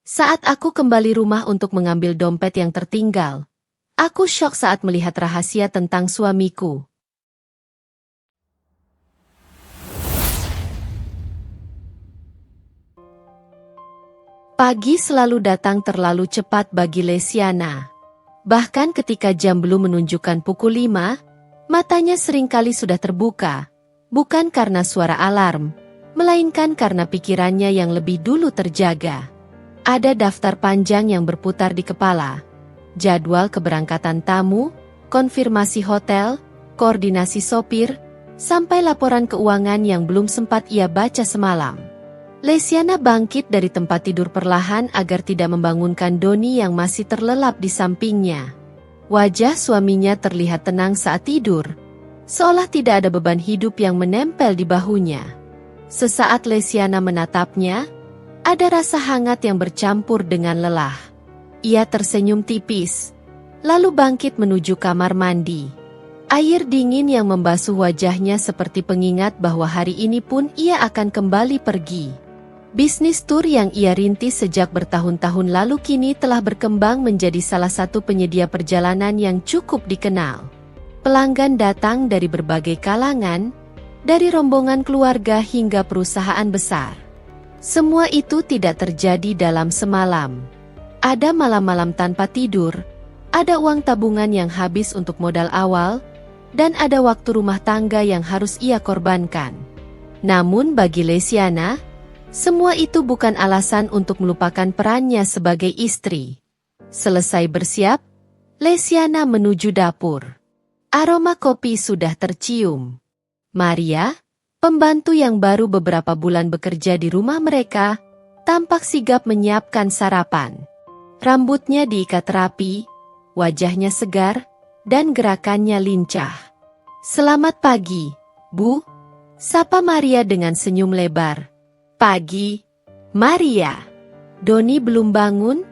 Saat aku kembali rumah untuk mengambil dompet yang tertinggal, aku syok saat melihat rahasia tentang suamiku. Pagi selalu datang terlalu cepat bagi Lesiana. Bahkan ketika jam belum menunjukkan pukul 5, matanya seringkali sudah terbuka, bukan karena suara alarm, melainkan karena pikirannya yang lebih dulu terjaga. Ada daftar panjang yang berputar di kepala. Jadwal keberangkatan tamu, konfirmasi hotel, koordinasi sopir, sampai laporan keuangan yang belum sempat ia baca semalam. Lesiana bangkit dari tempat tidur perlahan agar tidak membangunkan Doni yang masih terlelap di sampingnya. Wajah suaminya terlihat tenang saat tidur, seolah tidak ada beban hidup yang menempel di bahunya. Sesaat Lesiana menatapnya, ada rasa hangat yang bercampur dengan lelah. Ia tersenyum tipis, lalu bangkit menuju kamar mandi. Air dingin yang membasuh wajahnya seperti pengingat bahwa hari ini pun ia akan kembali pergi. Bisnis tur yang ia rintis sejak bertahun-tahun lalu kini telah berkembang menjadi salah satu penyedia perjalanan yang cukup dikenal. Pelanggan datang dari berbagai kalangan, dari rombongan keluarga hingga perusahaan besar. Semua itu tidak terjadi dalam semalam. Ada malam-malam tanpa tidur, ada uang tabungan yang habis untuk modal awal, dan ada waktu rumah tangga yang harus ia korbankan. Namun bagi Lesiana, semua itu bukan alasan untuk melupakan perannya sebagai istri. Selesai bersiap, Lesiana menuju dapur. Aroma kopi sudah tercium. Maria, pembantu yang baru beberapa bulan bekerja di rumah mereka, tampak sigap menyiapkan sarapan. Rambutnya diikat rapi, wajahnya segar, dan gerakannya lincah. "Selamat pagi, Bu," sapa Maria dengan senyum lebar. "Pagi, Maria." "Doni belum bangun?"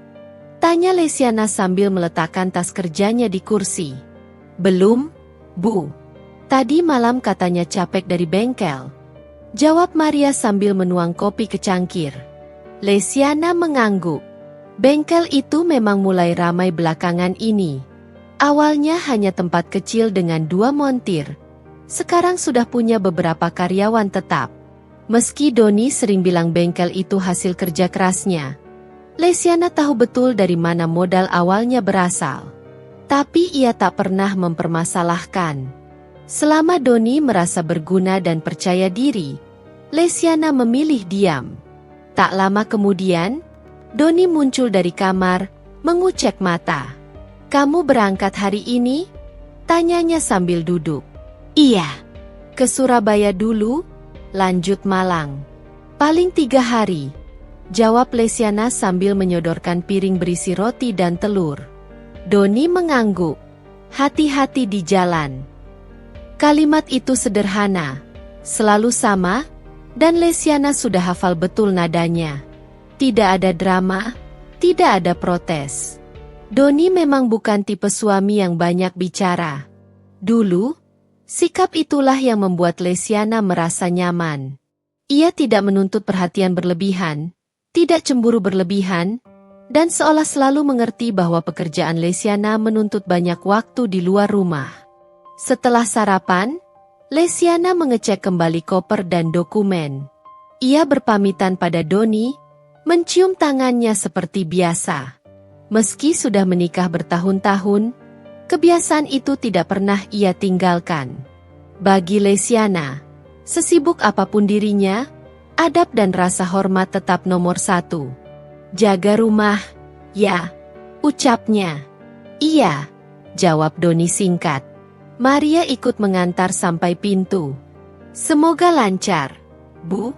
tanya Lesiana sambil meletakkan tas kerjanya di kursi. "Belum, Bu. Tadi malam katanya capek dari bengkel," jawab Maria sambil menuang kopi ke cangkir. Lesiana mengangguk. Bengkel itu memang mulai ramai belakangan ini. Awalnya hanya tempat kecil dengan 2 montir. Sekarang sudah punya beberapa karyawan tetap. Meski Doni sering bilang bengkel itu hasil kerja kerasnya, Lesiana tahu betul dari mana modal awalnya berasal. Tapi ia tak pernah mempermasalahkan. Selama Doni merasa berguna dan percaya diri, Lesiana memilih diam. Tak lama kemudian, Doni muncul dari kamar, mengucek mata. "Kamu berangkat hari ini?" tanyanya sambil duduk. "Iya. Ke Surabaya dulu, lanjut Malang. Paling 3 hari, jawab Lesiana sambil menyodorkan piring berisi roti dan telur. Doni mengangguk. "Hati-hati di jalan." Kalimat itu sederhana, selalu sama, dan Lesiana sudah hafal betul nadanya. Tidak ada drama, tidak ada protes. Doni memang bukan tipe suami yang banyak bicara. Dulu, sikap itulah yang membuat Lesiana merasa nyaman. Ia tidak menuntut perhatian berlebihan, tidak cemburu berlebihan, dan seolah selalu mengerti bahwa pekerjaan Lesiana menuntut banyak waktu di luar rumah. Setelah sarapan, Lesiana mengecek kembali koper dan dokumen. Ia berpamitan pada Doni, mencium tangannya seperti biasa. Meski sudah menikah bertahun-tahun, kebiasaan itu tidak pernah ia tinggalkan. Bagi Lesiana, sesibuk apapun dirinya, adab dan rasa hormat tetap nomor 1. "Jaga rumah, ya," ucapnya. "Iya," jawab Doni singkat. Maria ikut mengantar sampai pintu. "Semoga lancar, Bu."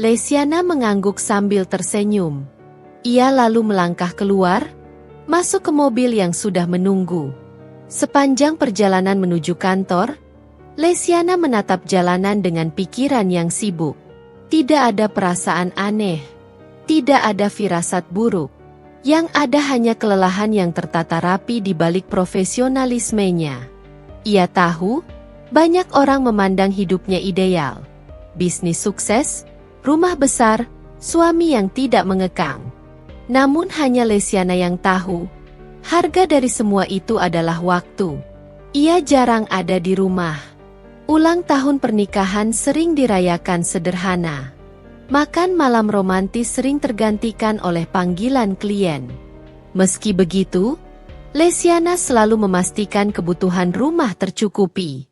Lesiana mengangguk sambil tersenyum. Ia lalu melangkah keluar, masuk ke mobil yang sudah menunggu. Sepanjang perjalanan menuju kantor, Lesiana menatap jalanan dengan pikiran yang sibuk. Tidak ada perasaan aneh, tidak ada firasat buruk. Yang ada hanya kelelahan yang tertata rapi di balik profesionalismenya. Ia tahu, banyak orang memandang hidupnya ideal. Bisnis sukses, rumah besar, suami yang tidak mengekang. Namun hanya Lesiana yang tahu, harga dari semua itu adalah waktu. Ia jarang ada di rumah. Ulang tahun pernikahan sering dirayakan sederhana. Makan malam romantis sering tergantikan oleh panggilan klien. Meski begitu, Lesiana selalu memastikan kebutuhan rumah tercukupi.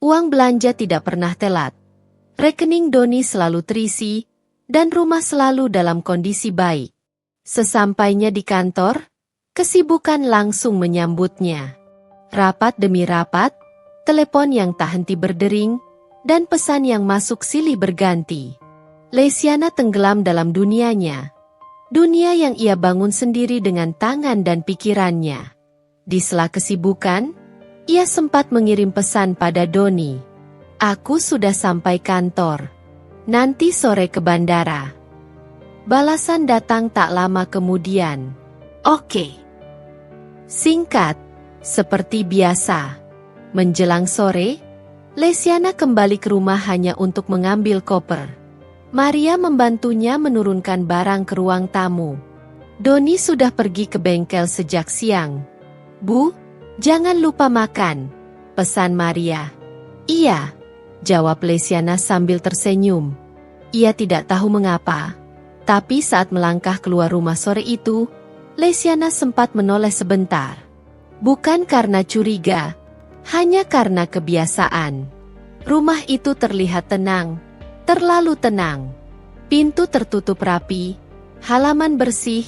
Uang belanja tidak pernah telat. Rekening Doni selalu terisi, dan rumah selalu dalam kondisi baik. Sesampainya di kantor, kesibukan langsung menyambutnya. Rapat demi rapat, telepon yang tak henti berdering, dan pesan yang masuk silih berganti. Lesiana tenggelam dalam dunianya. Dunia yang ia bangun sendiri dengan tangan dan pikirannya. Di sela kesibukan, ia sempat mengirim pesan pada Doni. "Aku sudah sampai kantor. Nanti sore ke bandara." Balasan datang tak lama kemudian. "Oke." Singkat, seperti biasa. Menjelang sore, Lesiana kembali ke rumah hanya untuk mengambil koper. Maria membantunya menurunkan barang ke ruang tamu. Doni sudah pergi ke bengkel sejak siang. "Bu, jangan lupa makan," pesan Maria. "Iya," jawab Lesiana sambil tersenyum. Ia tidak tahu mengapa, tapi saat melangkah keluar rumah sore itu, Lesiana sempat menoleh sebentar. Bukan karena curiga, hanya karena kebiasaan. Rumah itu terlihat tenang, terlalu tenang. Pintu tertutup rapi, halaman bersih,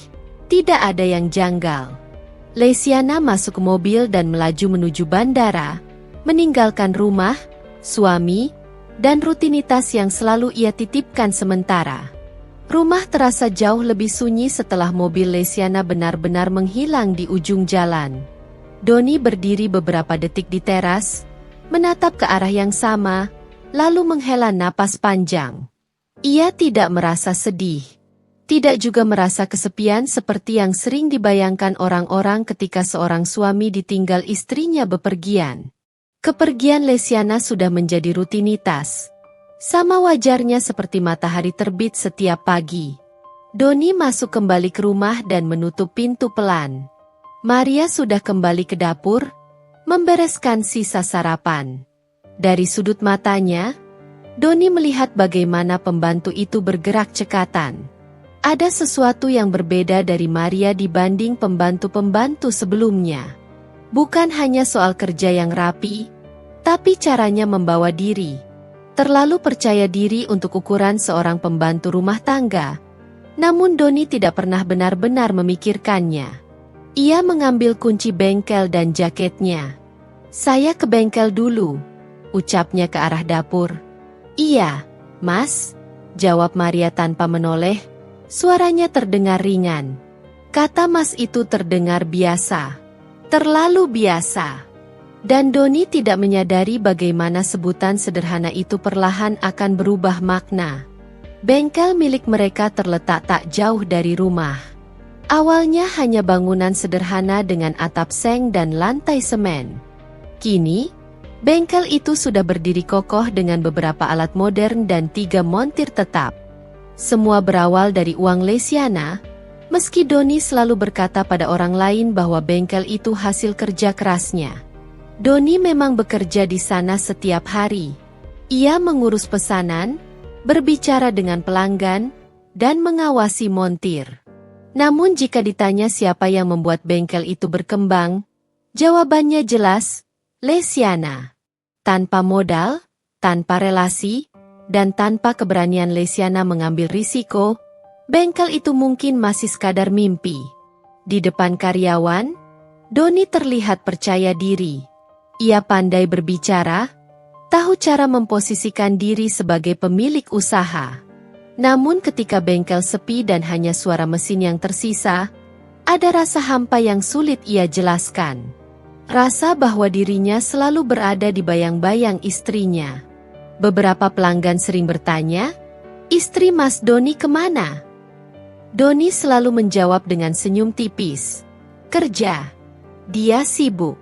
tidak ada yang janggal. Lesiana masuk ke mobil dan melaju menuju bandara, meninggalkan rumah, suami, dan rutinitas yang selalu ia titipkan sementara. Rumah terasa jauh lebih sunyi setelah mobil Lesiana benar-benar menghilang di ujung jalan. Doni berdiri beberapa detik di teras, menatap ke arah yang sama, lalu menghela napas panjang. Ia tidak merasa sedih. Tidak juga merasa kesepian seperti yang sering dibayangkan orang-orang ketika seorang suami ditinggal istrinya bepergian. Kepergian Lesiana sudah menjadi rutinitas. Sama wajarnya seperti matahari terbit setiap pagi. Doni masuk kembali ke rumah dan menutup pintu pelan. Maria sudah kembali ke dapur, membereskan sisa sarapan. Dari sudut matanya, Doni melihat bagaimana pembantu itu bergerak cekatan. Ada sesuatu yang berbeda dari Maria dibanding pembantu-pembantu sebelumnya. Bukan hanya soal kerja yang rapi, tapi caranya membawa diri. Terlalu percaya diri untuk ukuran seorang pembantu rumah tangga. Namun Doni tidak pernah benar-benar memikirkannya. Ia mengambil kunci bengkel dan jaketnya. "Saya ke bengkel dulu," ucapnya ke arah dapur. "Iya, Mas," jawab Maria tanpa menoleh. Suaranya terdengar ringan. Kata Mas itu terdengar biasa. Terlalu biasa. Dan Doni tidak menyadari bagaimana sebutan sederhana itu perlahan akan berubah makna. Bengkel milik mereka terletak tak jauh dari rumah. Awalnya hanya bangunan sederhana dengan atap seng dan lantai semen. Kini, bengkel itu sudah berdiri kokoh dengan beberapa alat modern dan 3 montir tetap. Semua berawal dari uang Lesiana, meski Doni selalu berkata pada orang lain bahwa bengkel itu hasil kerja kerasnya. Doni memang bekerja di sana setiap hari. Ia mengurus pesanan, berbicara dengan pelanggan, dan mengawasi montir. Namun jika ditanya siapa yang membuat bengkel itu berkembang, jawabannya jelas, Lesiana. Tanpa modal, tanpa relasi, dan tanpa keberanian Lesiana mengambil risiko, bengkel itu mungkin masih sekadar mimpi. Di depan karyawan, Doni terlihat percaya diri. Ia pandai berbicara, tahu cara memposisikan diri sebagai pemilik usaha. Namun ketika bengkel sepi dan hanya suara mesin yang tersisa, ada rasa hampa yang sulit ia jelaskan. Rasa bahwa dirinya selalu berada di bayang-bayang istrinya. Beberapa pelanggan sering bertanya, "Istri Mas Doni kemana?" Doni selalu menjawab dengan senyum tipis, "Kerja. Dia sibuk."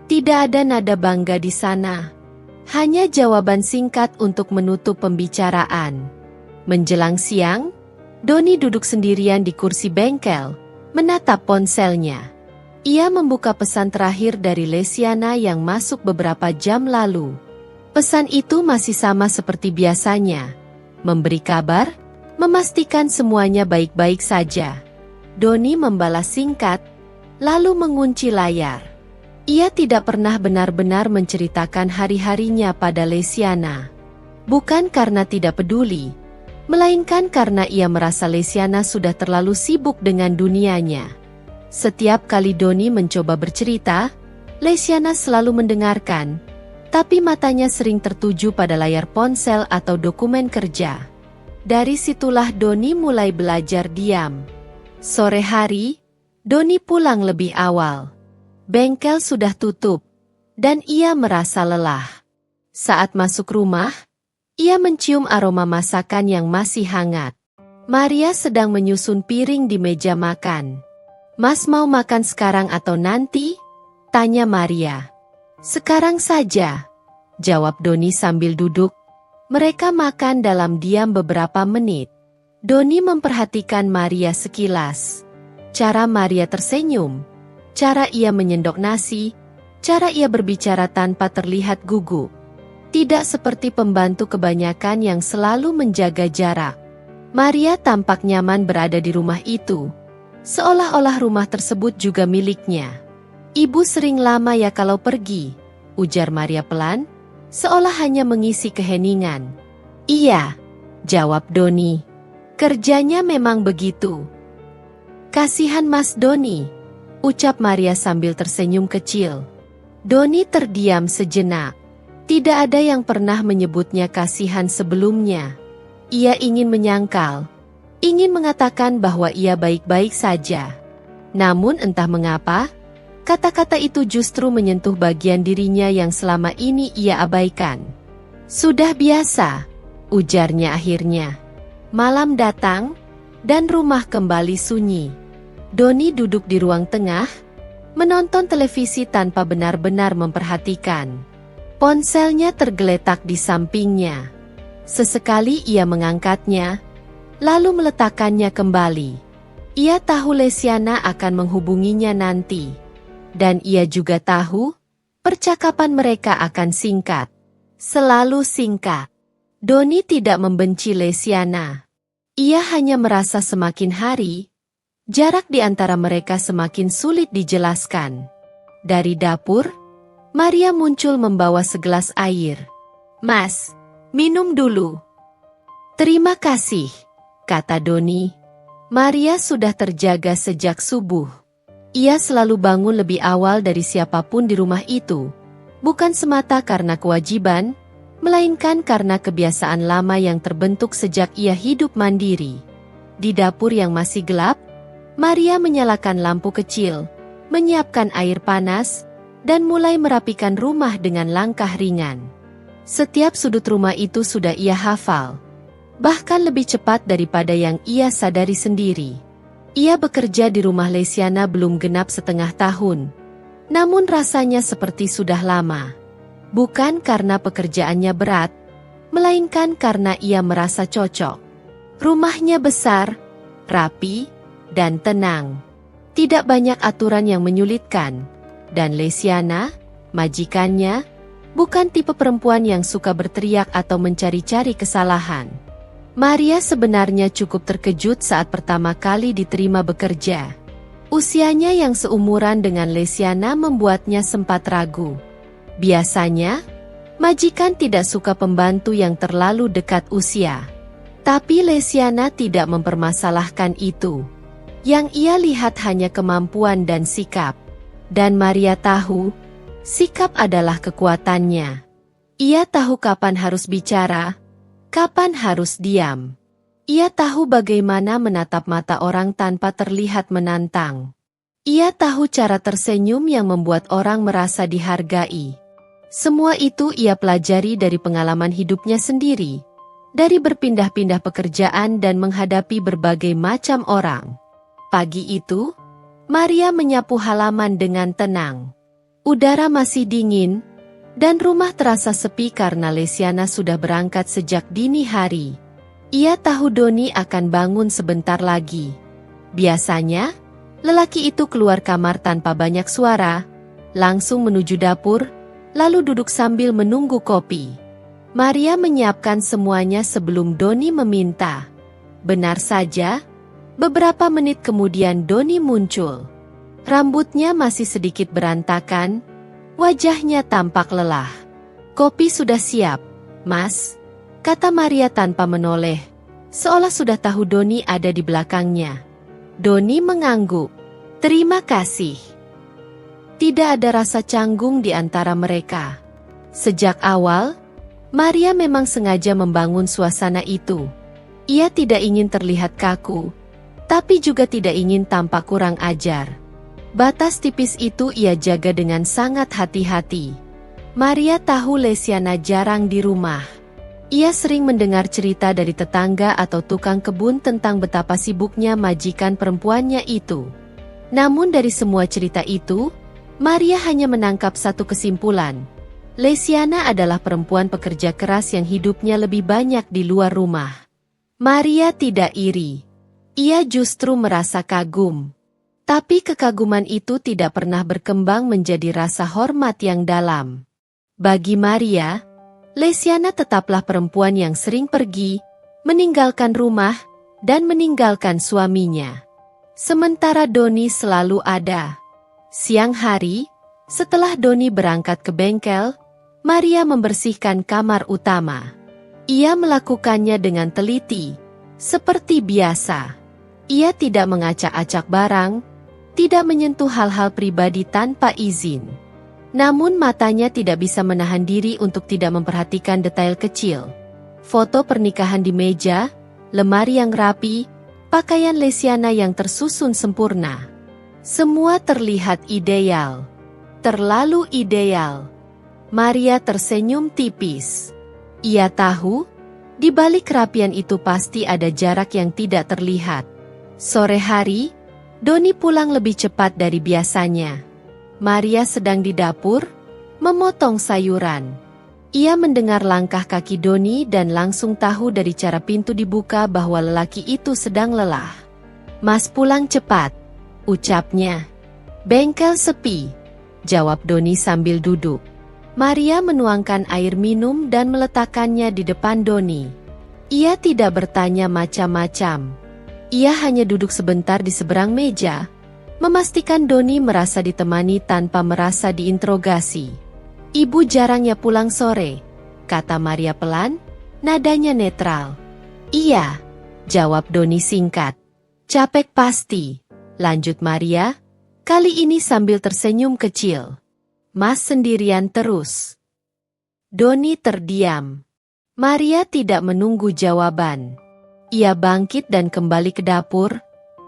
Tidak ada nada bangga di sana. Hanya jawaban singkat untuk menutup pembicaraan. Menjelang siang, Doni duduk sendirian di kursi bengkel, menatap ponselnya. Ia membuka pesan terakhir dari Lesiana yang masuk beberapa jam lalu. Pesan itu masih sama seperti biasanya. Memberi kabar, memastikan semuanya baik-baik saja. Doni membalas singkat, lalu mengunci layar. Ia tidak pernah benar-benar menceritakan hari-harinya pada Lesiana. Bukan karena tidak peduli, melainkan karena ia merasa Lesiana sudah terlalu sibuk dengan dunianya. Setiap kali Doni mencoba bercerita, Lesiana selalu mendengarkan, tapi matanya sering tertuju pada layar ponsel atau dokumen kerja. Dari situlah Doni mulai belajar diam. Sore hari, Doni pulang lebih awal. Bengkel sudah tutup, dan ia merasa lelah. Saat masuk rumah, ia mencium aroma masakan yang masih hangat. Maria sedang menyusun piring di meja makan. "Mas mau makan sekarang atau nanti?" tanya Maria. "Sekarang saja," jawab Doni sambil duduk. Mereka makan dalam diam beberapa menit. Doni memperhatikan Maria sekilas. Cara Maria tersenyum, cara ia menyendok nasi, cara ia berbicara tanpa terlihat gugup. Tidak seperti pembantu kebanyakan yang selalu menjaga jarak. Maria tampak nyaman berada di rumah itu. Seolah-olah rumah tersebut juga miliknya. "Ibu sering lama ya kalau pergi," ujar Maria pelan, seolah hanya mengisi keheningan. "Iya," jawab Doni. "Kerjanya memang begitu." "Kasihan Mas Doni," ucap Maria sambil tersenyum kecil. Doni terdiam sejenak. Tidak ada yang pernah menyebutnya kasihan sebelumnya. Ia ingin menyangkal, ingin mengatakan bahwa ia baik-baik saja. Namun entah mengapa, kata-kata itu justru menyentuh bagian dirinya yang selama ini ia abaikan. "Sudah biasa," ujarnya akhirnya. Malam datang, dan rumah kembali sunyi. Doni duduk di ruang tengah, menonton televisi tanpa benar-benar memperhatikan. Ponselnya tergeletak di sampingnya. Sesekali ia mengangkatnya, lalu meletakkannya kembali. Ia tahu Lesiana akan menghubunginya nanti. Dan ia juga tahu, percakapan mereka akan singkat. Selalu singkat. Doni tidak membenci Lesiana. Ia hanya merasa semakin hari, jarak di antara mereka semakin sulit dijelaskan. Dari dapur, Maria muncul membawa segelas air. "Mas, minum dulu." "Terima kasih," kata Doni. Maria sudah terjaga sejak subuh. Ia selalu bangun lebih awal dari siapapun di rumah itu. Bukan semata karena kewajiban, melainkan karena kebiasaan lama yang terbentuk sejak ia hidup mandiri. Di dapur yang masih gelap, Maria menyalakan lampu kecil, menyiapkan air panas, dan mulai merapikan rumah dengan langkah ringan. Setiap sudut rumah itu sudah ia hafal, bahkan lebih cepat daripada yang ia sadari sendiri. Ia bekerja di rumah Lesiana belum genap setengah tahun, namun rasanya seperti sudah lama. Bukan karena pekerjaannya berat, melainkan karena ia merasa cocok. Rumahnya besar, rapi, dan tenang. Tidak banyak aturan yang menyulitkan. Dan Lesiana, majikannya, bukan tipe perempuan yang suka berteriak atau mencari-cari kesalahan. Maria sebenarnya cukup terkejut saat pertama kali diterima bekerja. Usianya yang seumuran dengan Lesiana membuatnya sempat ragu. Biasanya, majikan tidak suka pembantu yang terlalu dekat usia. Tapi Lesiana tidak mempermasalahkan itu. Yang ia lihat hanya kemampuan dan sikap. Dan Maria tahu, sikap adalah kekuatannya. Ia tahu kapan harus bicara, kapan harus diam. Ia tahu bagaimana menatap mata orang tanpa terlihat menantang. Ia tahu cara tersenyum yang membuat orang merasa dihargai. Semua itu ia pelajari dari pengalaman hidupnya sendiri, dari berpindah-pindah pekerjaan dan menghadapi berbagai macam orang. Pagi itu, Maria menyapu halaman dengan tenang. Udara masih dingin, dan rumah terasa sepi karena Lesiana sudah berangkat sejak dini hari. Ia tahu Doni akan bangun sebentar lagi. Biasanya, lelaki itu keluar kamar tanpa banyak suara, langsung menuju dapur, lalu duduk sambil menunggu kopi. Maria menyiapkan semuanya sebelum Doni meminta. Benar saja, beberapa menit kemudian Doni muncul. Rambutnya masih sedikit berantakan, wajahnya tampak lelah. "Kopi sudah siap, Mas," kata Maria tanpa menoleh, seolah sudah tahu Doni ada di belakangnya. Doni mengangguk. "Terima kasih." Tidak ada rasa canggung di antara mereka. Sejak awal, Maria memang sengaja membangun suasana itu. Ia tidak ingin terlihat kaku, tapi juga tidak ingin tampak kurang ajar. Batas tipis itu ia jaga dengan sangat hati-hati. Maria tahu Lesiana jarang di rumah. Ia sering mendengar cerita dari tetangga atau tukang kebun tentang betapa sibuknya majikan perempuannya itu. Namun dari semua cerita itu, Maria hanya menangkap satu kesimpulan. Lesiana adalah perempuan pekerja keras yang hidupnya lebih banyak di luar rumah. Maria tidak iri. Ia justru merasa kagum. Tapi kekaguman itu tidak pernah berkembang menjadi rasa hormat yang dalam. Bagi Maria, Lesiana tetaplah perempuan yang sering pergi, meninggalkan rumah, dan meninggalkan suaminya. Sementara Doni selalu ada. Siang hari, setelah Doni berangkat ke bengkel, Maria membersihkan kamar utama. Ia melakukannya dengan teliti, seperti biasa. Ia tidak mengacak-acak barang, tidak menyentuh hal-hal pribadi tanpa izin. Namun matanya tidak bisa menahan diri untuk tidak memperhatikan detail kecil. Foto pernikahan di meja, lemari yang rapi, pakaian Lesiana yang tersusun sempurna. Semua terlihat ideal. Terlalu ideal. Maria tersenyum tipis. Ia tahu, di balik kerapian itu pasti ada jarak yang tidak terlihat. Sore hari, Doni pulang lebih cepat dari biasanya. Maria sedang di dapur, memotong sayuran. Ia mendengar langkah kaki Doni dan langsung tahu dari cara pintu dibuka bahwa lelaki itu sedang lelah. "Mas pulang cepat," ucapnya. "Bengkel sepi," jawab Doni sambil duduk. Maria menuangkan air minum dan meletakkannya di depan Doni. Ia tidak bertanya macam-macam. Ia hanya duduk sebentar di seberang meja, memastikan Doni merasa ditemani tanpa merasa diinterogasi. "Ibu jarang ya pulang sore," kata Maria pelan, nadanya netral. "Iya," jawab Doni singkat. "Capek pasti," lanjut Maria, kali ini sambil tersenyum kecil. "Mas sendirian terus?" Doni terdiam. Maria tidak menunggu jawaban. Ia bangkit dan kembali ke dapur,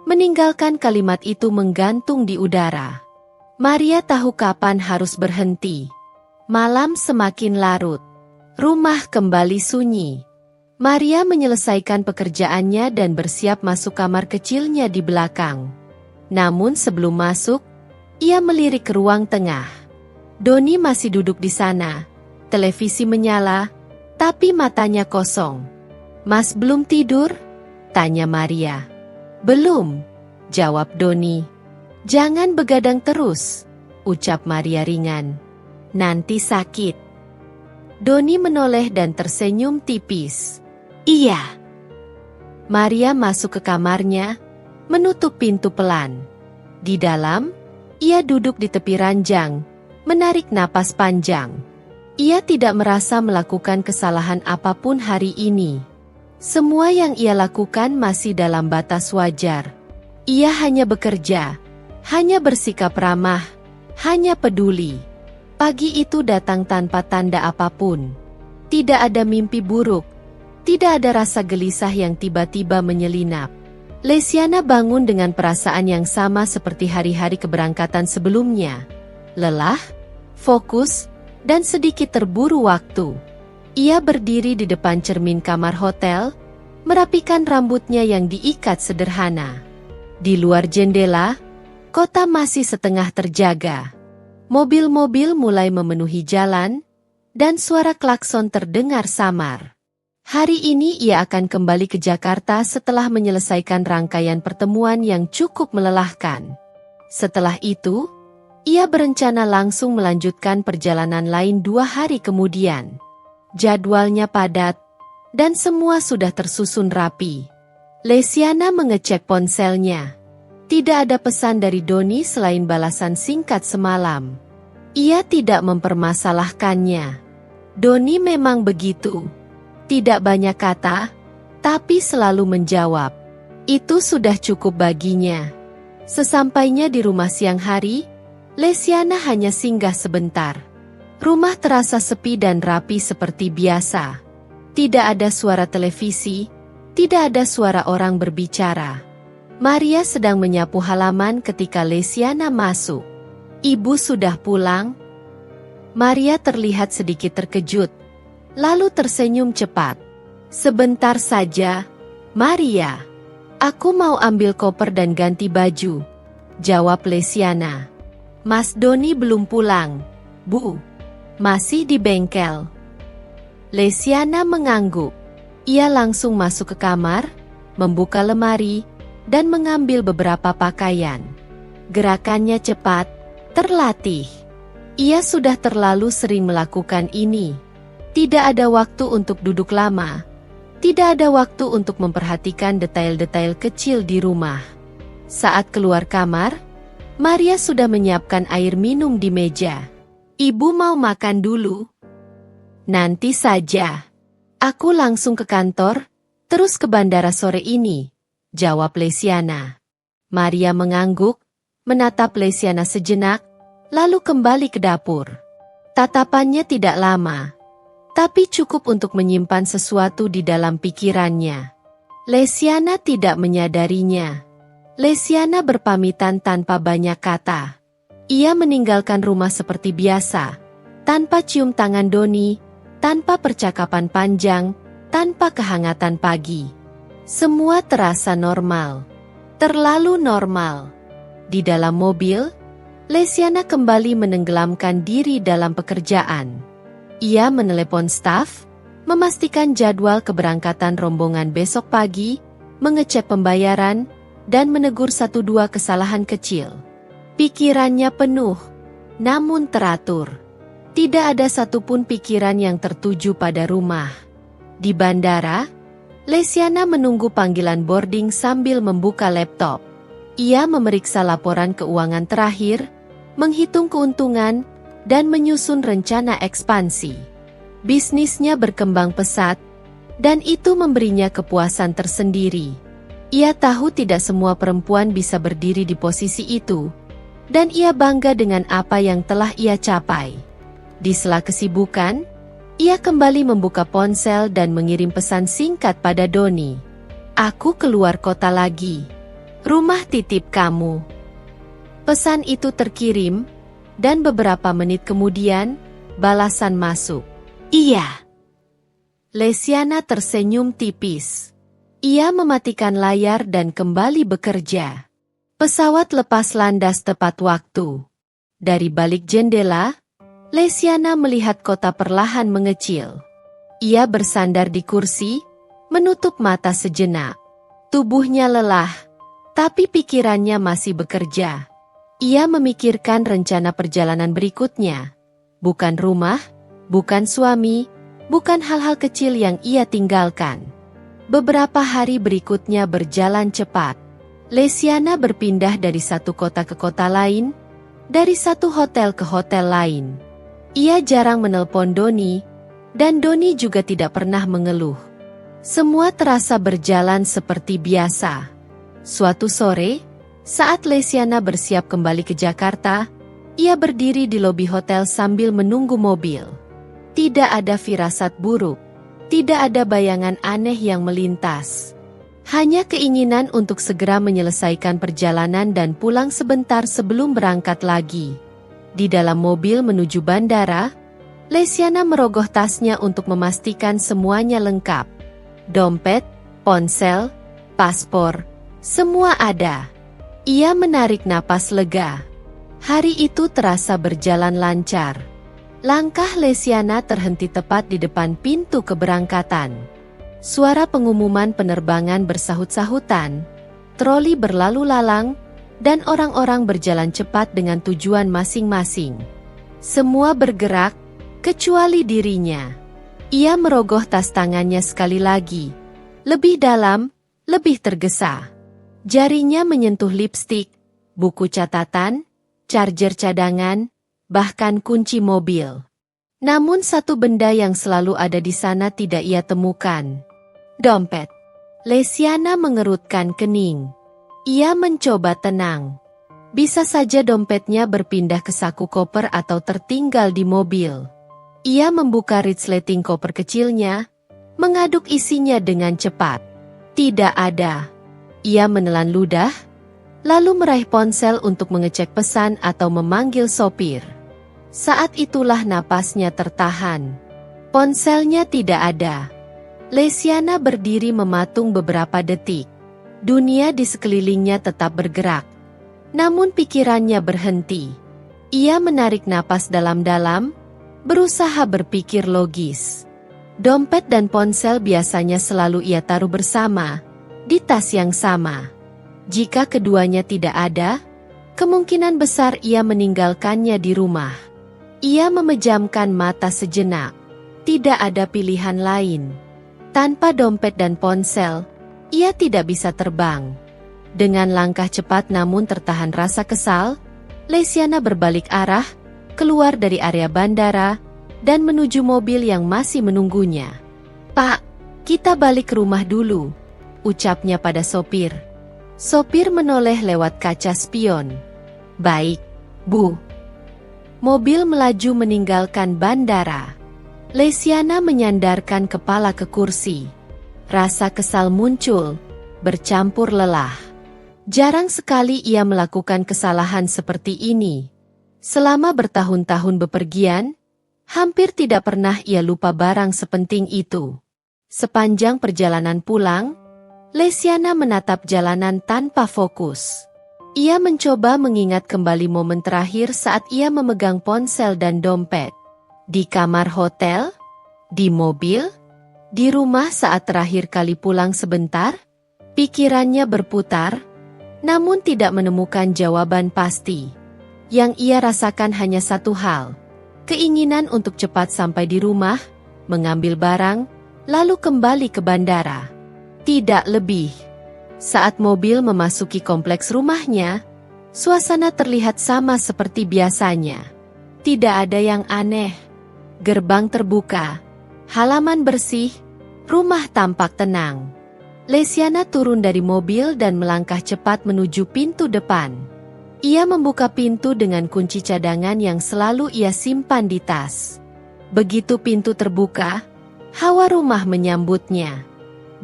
meninggalkan kalimat itu menggantung di udara. Maria tahu kapan harus berhenti. Malam semakin larut. Rumah kembali sunyi. Maria menyelesaikan pekerjaannya dan bersiap masuk kamar kecilnya di belakang. Namun sebelum masuk, ia melirik ke ruang tengah. Doni masih duduk di sana. Televisi menyala, tapi matanya kosong. "Mas belum tidur?" tanya Maria. "Belum," jawab Doni. "Jangan begadang terus," ucap Maria ringan. "Nanti sakit." Doni menoleh dan tersenyum tipis. "Iya." Maria masuk ke kamarnya, menutup pintu pelan. Di dalam, ia duduk di tepi ranjang, menarik napas panjang. Ia tidak merasa melakukan kesalahan apapun hari ini. Semua yang ia lakukan masih dalam batas wajar. Ia hanya bekerja, hanya bersikap ramah, hanya peduli. Pagi itu datang tanpa tanda apapun. Tidak ada mimpi buruk, tidak ada rasa gelisah yang tiba-tiba menyelinap. Lesiana bangun dengan perasaan yang sama seperti hari-hari keberangkatan sebelumnya. Lelah, fokus, dan sedikit terburu waktu. Ia berdiri di depan cermin kamar hotel, merapikan rambutnya yang diikat sederhana. Di luar jendela, kota masih setengah terjaga. Mobil-mobil mulai memenuhi jalan, dan suara klakson terdengar samar. Hari ini ia akan kembali ke Jakarta setelah menyelesaikan rangkaian pertemuan yang cukup melelahkan. Setelah itu, ia berencana langsung melanjutkan perjalanan lain 2 hari kemudian. Jadwalnya padat, dan semua sudah tersusun rapi. Lesiana mengecek ponselnya. Tidak ada pesan dari Doni selain balasan singkat semalam. Ia tidak mempermasalahkannya. Doni memang begitu. Tidak banyak kata, tapi selalu menjawab. Itu sudah cukup baginya. Sesampainya di rumah siang hari, Lesiana hanya singgah sebentar. Rumah terasa sepi dan rapi seperti biasa. Tidak ada suara televisi, tidak ada suara orang berbicara. Maria sedang menyapu halaman ketika Lesiana masuk. Ibu sudah pulang? Maria terlihat sedikit terkejut, lalu tersenyum cepat. Sebentar saja, Maria. Aku mau ambil koper dan ganti baju, jawab Lesiana. Mas Doni belum pulang, Bu. Masih di bengkel. Lesiana mengangguk. Ia langsung masuk ke kamar, membuka lemari, dan mengambil beberapa pakaian. Gerakannya cepat, terlatih. Ia sudah terlalu sering melakukan ini. Tidak ada waktu untuk duduk lama. Tidak ada waktu untuk memperhatikan detail-detail kecil di rumah. Saat keluar kamar, Maria sudah menyiapkan air minum di meja. Ibu mau makan dulu? Nanti saja. Aku langsung ke kantor, terus ke bandara sore ini, jawab Lesiana. Maria mengangguk, menatap Lesiana sejenak, lalu kembali ke dapur. Tatapannya tidak lama, tapi cukup untuk menyimpan sesuatu di dalam pikirannya. Lesiana tidak menyadarinya. Lesiana berpamitan tanpa banyak kata. Ia meninggalkan rumah seperti biasa, tanpa cium tangan Doni, tanpa percakapan panjang, tanpa kehangatan pagi. Semua terasa normal. Terlalu normal. Di dalam mobil, Lesiana kembali menenggelamkan diri dalam pekerjaan. Ia menelepon staf, memastikan jadwal keberangkatan rombongan besok pagi, mengecek pembayaran, dan menegur 1-2 kesalahan kecil. Pikirannya penuh, namun teratur. Tidak ada satupun pikiran yang tertuju pada rumah. Di bandara, Lesiana menunggu panggilan boarding sambil membuka laptop. Ia memeriksa laporan keuangan terakhir, menghitung keuntungan, dan menyusun rencana ekspansi. Bisnisnya berkembang pesat, dan itu memberinya kepuasan tersendiri. Ia tahu tidak semua perempuan bisa berdiri di posisi itu, dan ia bangga dengan apa yang telah ia capai. Di sela kesibukan, ia kembali membuka ponsel dan mengirim pesan singkat pada Doni. Aku keluar kota lagi. Rumah titip kamu. Pesan itu terkirim, dan beberapa menit kemudian, balasan masuk. Iya. Lesiana tersenyum tipis. Ia mematikan layar dan kembali bekerja. Pesawat lepas landas tepat waktu. Dari balik jendela, Lesiana melihat kota perlahan mengecil. Ia bersandar di kursi, menutup mata sejenak. Tubuhnya lelah, tapi pikirannya masih bekerja. Ia memikirkan rencana perjalanan berikutnya. Bukan rumah, bukan suami, bukan hal-hal kecil yang ia tinggalkan. Beberapa hari berikutnya berjalan cepat. Lesiana berpindah dari satu kota ke kota lain, dari satu hotel ke hotel lain. Ia jarang menelpon Doni, dan Doni juga tidak pernah mengeluh. Semua terasa berjalan seperti biasa. Suatu sore, saat Lesiana bersiap kembali ke Jakarta, ia berdiri di lobi hotel sambil menunggu mobil. Tidak ada firasat buruk, tidak ada bayangan aneh yang melintas. Hanya keinginan untuk segera menyelesaikan perjalanan dan pulang sebentar sebelum berangkat lagi. Di dalam mobil menuju bandara, Lesiana merogoh tasnya untuk memastikan semuanya lengkap. Dompet, ponsel, paspor, semua ada. Ia menarik napas lega. Hari itu terasa berjalan lancar. Langkah Lesiana terhenti tepat di depan pintu keberangkatan. Suara pengumuman penerbangan bersahut-sahutan, troli berlalu lalang, dan orang-orang berjalan cepat dengan tujuan masing-masing. Semua bergerak, kecuali dirinya. Ia merogoh tas tangannya sekali lagi. Lebih dalam, lebih tergesa. Jarinya menyentuh lipstik, buku catatan, charger cadangan, bahkan kunci mobil. Namun satu benda yang selalu ada di sana tidak ia temukan. Dompet. Lesiana mengerutkan kening. Ia mencoba tenang. Bisa saja dompetnya berpindah ke saku koper atau tertinggal di mobil. Ia membuka resleting koper kecilnya, mengaduk isinya dengan cepat. Tidak ada. Ia menelan ludah, lalu meraih ponsel untuk mengecek pesan atau memanggil sopir. Saat itulah napasnya tertahan. Ponselnya tidak ada. Lesiana berdiri mematung beberapa detik. Dunia di sekelilingnya tetap bergerak. Namun pikirannya berhenti. Ia menarik napas dalam-dalam, berusaha berpikir logis. Dompet dan ponsel biasanya selalu ia taruh bersama, di tas yang sama. Jika keduanya tidak ada, kemungkinan besar ia meninggalkannya di rumah. Ia memejamkan mata sejenak. Tidak ada pilihan lain. Tanpa dompet dan ponsel, ia tidak bisa terbang. Dengan langkah cepat namun tertahan rasa kesal, Lesiana berbalik arah, keluar dari area bandara, dan menuju mobil yang masih menunggunya. "Pak, kita balik ke rumah dulu," ucapnya pada sopir. Sopir menoleh lewat kaca spion. "Baik, Bu." Mobil melaju meninggalkan bandara. Lesiana menyandarkan kepala ke kursi. Rasa kesal muncul, bercampur lelah. Jarang sekali ia melakukan kesalahan seperti ini. Selama bertahun-tahun bepergian, hampir tidak pernah ia lupa barang sepenting itu. Sepanjang perjalanan pulang, Lesiana menatap jalanan tanpa fokus. Ia mencoba mengingat kembali momen terakhir saat ia memegang ponsel dan dompet. Di kamar hotel, di mobil, di rumah saat terakhir kali pulang sebentar, pikirannya berputar, namun tidak menemukan jawaban pasti. Yang ia rasakan hanya satu hal, keinginan untuk cepat sampai di rumah, mengambil barang, lalu kembali ke bandara. Tidak lebih. Saat mobil memasuki kompleks rumahnya, suasana terlihat sama seperti biasanya. Tidak ada yang aneh. Gerbang terbuka, halaman bersih, rumah tampak tenang. Lesiana turun dari mobil dan melangkah cepat menuju pintu depan. Ia membuka pintu dengan kunci cadangan yang selalu ia simpan di tas. Begitu pintu terbuka, hawa rumah menyambutnya.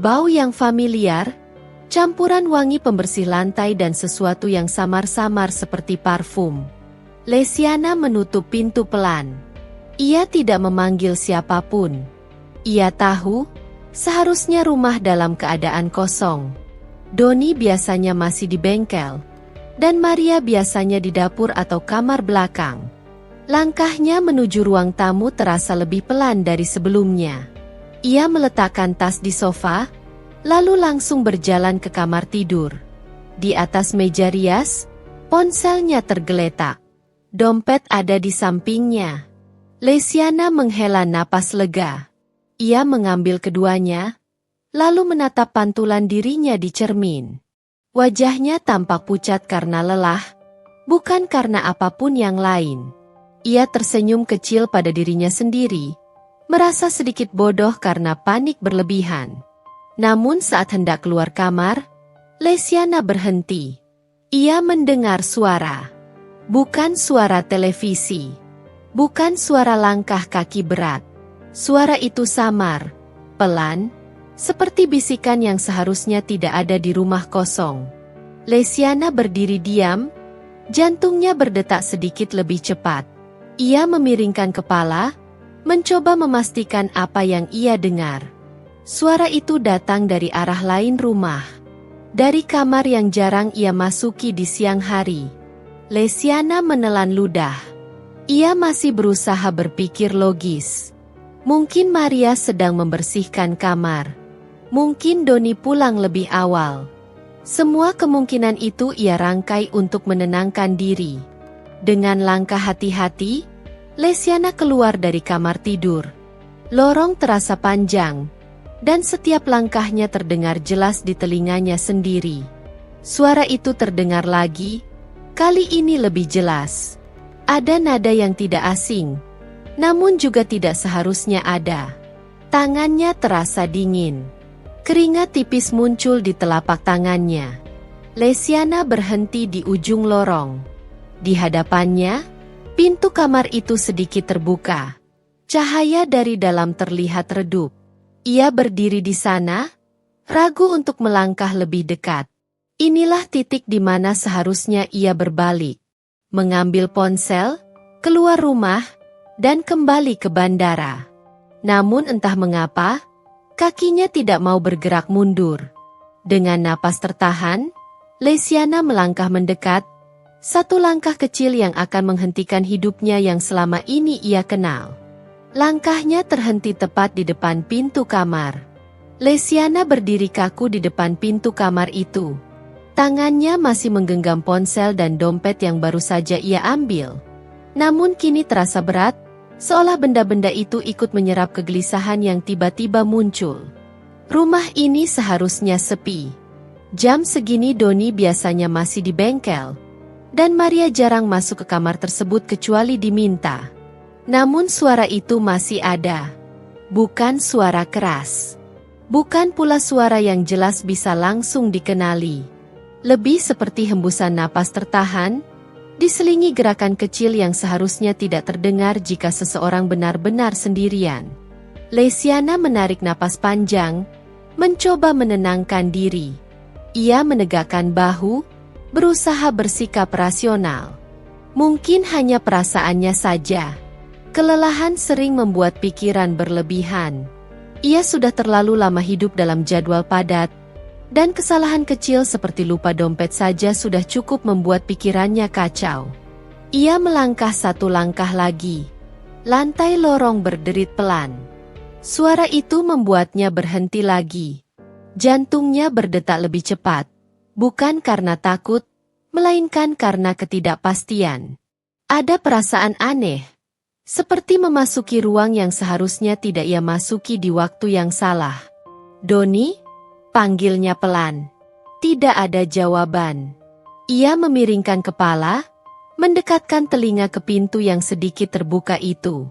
Bau yang familiar, campuran wangi pembersih lantai dan sesuatu yang samar-samar seperti parfum. Lesiana menutup pintu pelan. Ia tidak memanggil siapapun. Ia tahu, seharusnya rumah dalam keadaan kosong. Doni biasanya masih di bengkel, dan Maria biasanya di dapur atau kamar belakang. Langkahnya menuju ruang tamu terasa lebih pelan dari sebelumnya. Ia meletakkan tas di sofa, lalu langsung berjalan ke kamar tidur. Di atas meja rias, ponselnya tergeletak. Dompet ada di sampingnya. Lesiana menghela napas lega. Ia mengambil keduanya, lalu menatap pantulan dirinya di cermin. Wajahnya tampak pucat karena lelah, bukan karena apapun yang lain. Ia tersenyum kecil pada dirinya sendiri, merasa sedikit bodoh karena panik berlebihan. Namun saat hendak keluar kamar, Lesiana berhenti. Ia mendengar suara. Bukan suara televisi. Bukan suara langkah kaki berat. Suara itu samar, pelan, seperti bisikan yang seharusnya tidak ada di rumah kosong. Lesiana berdiri diam, jantungnya berdetak sedikit lebih cepat. Ia memiringkan kepala, mencoba memastikan apa yang ia dengar. Suara itu datang dari arah lain rumah. Dari kamar yang jarang ia masuki di siang hari. Lesiana menelan ludah. Ia masih berusaha berpikir logis. Mungkin Maria sedang membersihkan kamar. Mungkin Doni pulang lebih awal. Semua kemungkinan itu ia rangkai untuk menenangkan diri. Dengan langkah hati-hati, Lesiana keluar dari kamar tidur. Lorong terasa panjang, dan setiap langkahnya terdengar jelas di telinganya sendiri. Suara itu terdengar lagi, kali ini lebih jelas. Ada nada yang tidak asing, namun juga tidak seharusnya ada. Tangannya terasa dingin. Keringat tipis muncul di telapak tangannya. Lesiana berhenti di ujung lorong. Di hadapannya, pintu kamar itu sedikit terbuka. Cahaya dari dalam terlihat redup. Ia berdiri di sana, ragu untuk melangkah lebih dekat. Inilah titik di mana seharusnya ia berbalik. Mengambil ponsel, keluar rumah, dan kembali ke bandara. Namun entah mengapa, kakinya tidak mau bergerak mundur. Dengan napas tertahan, Lesiana melangkah mendekat, satu langkah kecil yang akan menghentikan hidupnya yang selama ini ia kenal. Langkahnya terhenti tepat di depan pintu kamar. Lesiana berdiri kaku di depan pintu kamar itu. Tangannya masih menggenggam ponsel dan dompet yang baru saja ia ambil. Namun kini terasa berat, seolah benda-benda itu ikut menyerap kegelisahan yang tiba-tiba muncul. Rumah ini seharusnya sepi. Jam segini Doni biasanya masih di bengkel, dan Maria jarang masuk ke kamar tersebut kecuali diminta. Namun suara itu masih ada. Bukan suara keras. Bukan pula suara yang jelas bisa langsung dikenali. Lebih seperti hembusan napas tertahan, diselingi gerakan kecil yang seharusnya tidak terdengar jika seseorang benar-benar sendirian. Lesiana menarik napas panjang, mencoba menenangkan diri. Ia menegakkan bahu, berusaha bersikap rasional. Mungkin hanya perasaannya saja. Kelelahan sering membuat pikiran berlebihan. Ia sudah terlalu lama hidup dalam jadwal padat, dan kesalahan kecil seperti lupa dompet saja sudah cukup membuat pikirannya kacau. Ia melangkah satu langkah lagi. Lantai lorong berderit pelan. Suara itu membuatnya berhenti lagi. Jantungnya berdetak lebih cepat. Bukan karena takut, melainkan karena ketidakpastian. Ada perasaan aneh. Seperti memasuki ruang yang seharusnya tidak ia masuki di waktu yang salah. Doni? Panggilnya pelan. Tidak ada jawaban. Ia memiringkan kepala, mendekatkan telinga ke pintu yang sedikit terbuka itu.